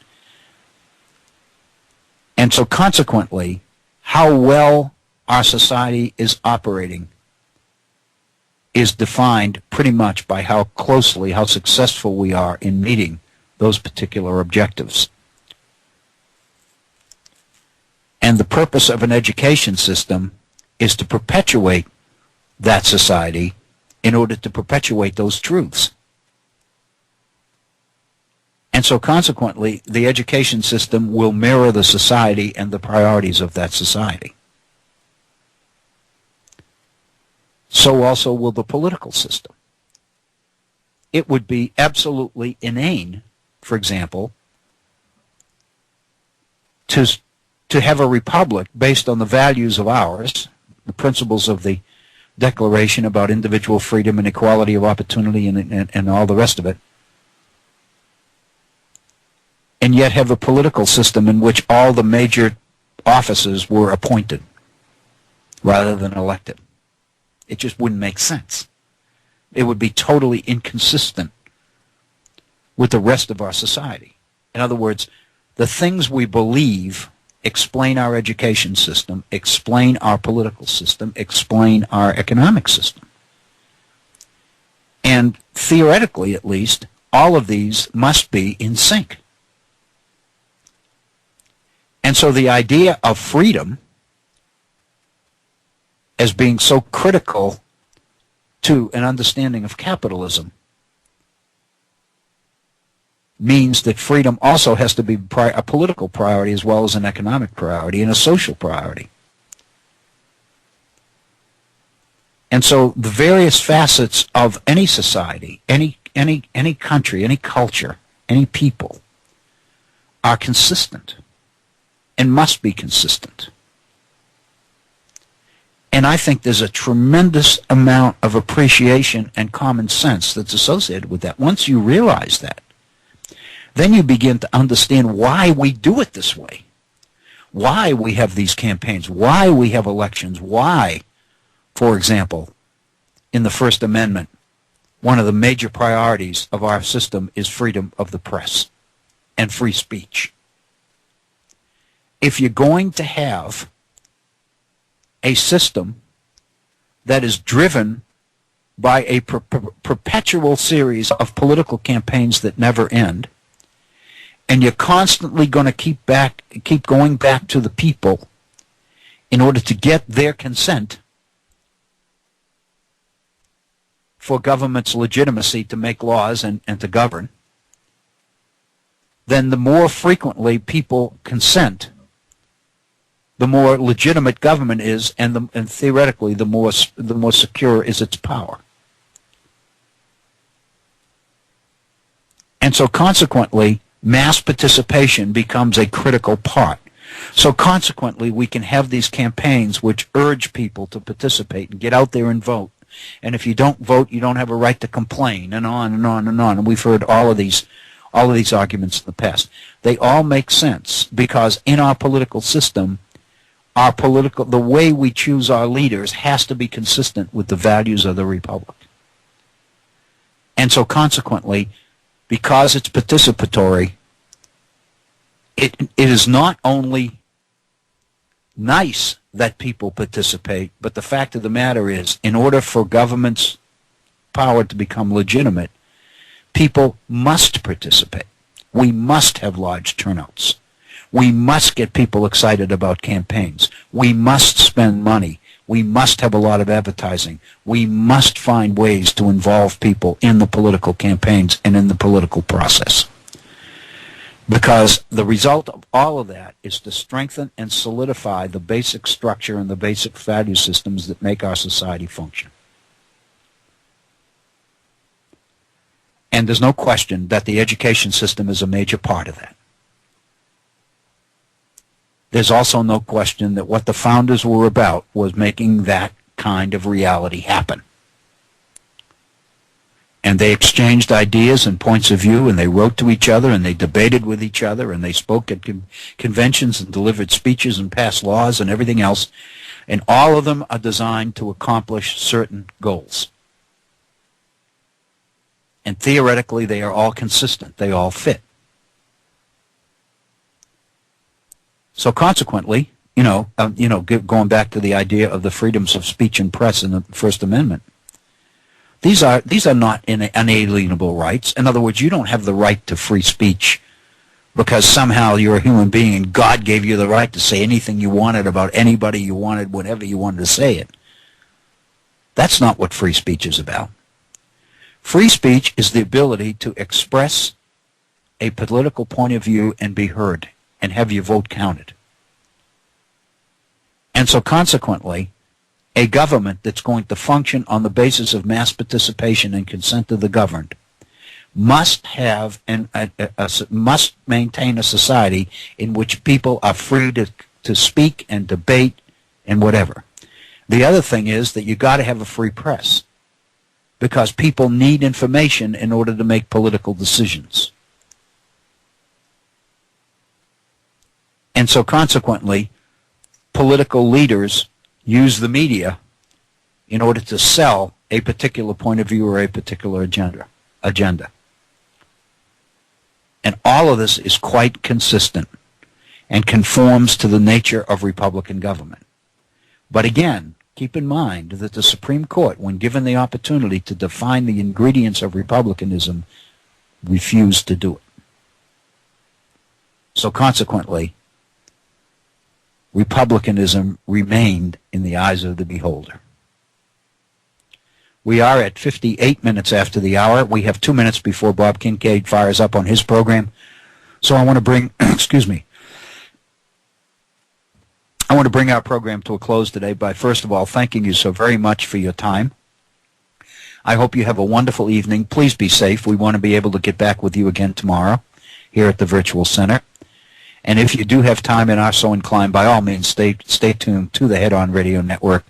And so consequently, how well our society is operating is defined pretty much by how successful we are in meeting those particular objectives. And the purpose of an education system is to perpetuate that society in order to perpetuate those truths. And so consequently, the education system will mirror the society and the priorities of that society. So also will the political system. It would be absolutely inane, for example, to have a republic based on the values of ours, the principles of the Declaration about individual freedom and equality of opportunity and all the rest of it, and yet have a political system in which all the major offices were appointed rather than elected. It just wouldn't make sense. It would be totally inconsistent with the rest of our society. In other words, the things we believe explain our education system, explain our political system, explain our economic system. And theoretically, at least, all of these must be in sync. And so the idea of freedom as being so critical to an understanding of capitalism means that freedom also has to be a political priority as well as an economic priority and a social priority. And so the various facets of any society, any country, any culture, any people are consistent and must be consistent. And I think there's a tremendous amount of appreciation and common sense that's associated with that. Once you realize that, then you begin to understand why we do it this way, why we have these campaigns, why we have elections, why, for example, in the First Amendment, one of the major priorities of our system is freedom of the press and free speech. If you're going to have a system that is driven by a perpetual series of political campaigns that never end, and you're constantly going to keep going back to the people in order to get their consent for government's legitimacy to make laws and to govern, then the more frequently people consent, the more legitimate government is, and theoretically, the more secure is its power. And so consequently, mass participation becomes a critical part. So consequently, we can have these campaigns which urge people to participate and get out there and vote. And if you don't vote, you don't have a right to complain, and on and on and on. And we've heard all of these arguments in the past. They all make sense because in our political system, the way we choose our leaders has to be consistent with the values of the republic. And so consequently, because it's participatory, it is not only nice that people participate, but the fact of the matter is, in order for government's power to become legitimate, people must participate. We must have large turnouts. We must get people excited about campaigns. We must spend money. We must have a lot of advertising. We must find ways to involve people in the political campaigns and in the political process. Because the result of all of that is to strengthen and solidify the basic structure and the basic value systems that make our society function. And there's no question that the education system is a major part of that. There's also no question that what the founders were about was making that kind of reality happen. And they exchanged ideas and points of view, and they wrote to each other, and they debated with each other, and they spoke at conventions and delivered speeches and passed laws and everything else. And all of them are designed to accomplish certain goals. And theoretically, they are all consistent. They all fit. So consequently, going back to the idea of the freedoms of speech and press in the First Amendment, these are not unalienable rights. In other words, you don't have the right to free speech because somehow you're a human being and God gave you the right to say anything you wanted about anybody you wanted, whenever you wanted to say it. That's not what free speech is about. Free speech is the ability to express a political point of view and be heard and have your vote counted. And so consequently, a government that's going to function on the basis of mass participation and consent of the governed must have must maintain a society in which people are free to speak and debate and whatever. The other thing is that you got to have a free press because people need information in order to make political decisions. And so consequently, political leaders use the media in order to sell a particular point of view or a particular agenda. And all of this is quite consistent and conforms to the nature of Republican government. But again, keep in mind that the Supreme Court, when given the opportunity to define the ingredients of republicanism, refused to do it. So consequently, republicanism remained in the eyes of the beholder. We are at 58 minutes after the hour. We have 2 minutes before Bob Kincaid fires up on his program. So I want to bring, excuse me, I want to bring our program to a close today by, first of all, thanking you so very much for your time. I hope you have a wonderful evening. Please be safe. We want to be able to get back with you again tomorrow here at the Virtual Center. And if you do have time and are so inclined, by all means, stay tuned to the Head On Radio Network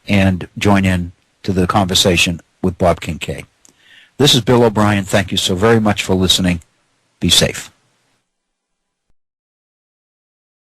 and join in to the conversation with Bob Kincaid. This is Bill O'Brien. Thank you so very much for listening. Be safe.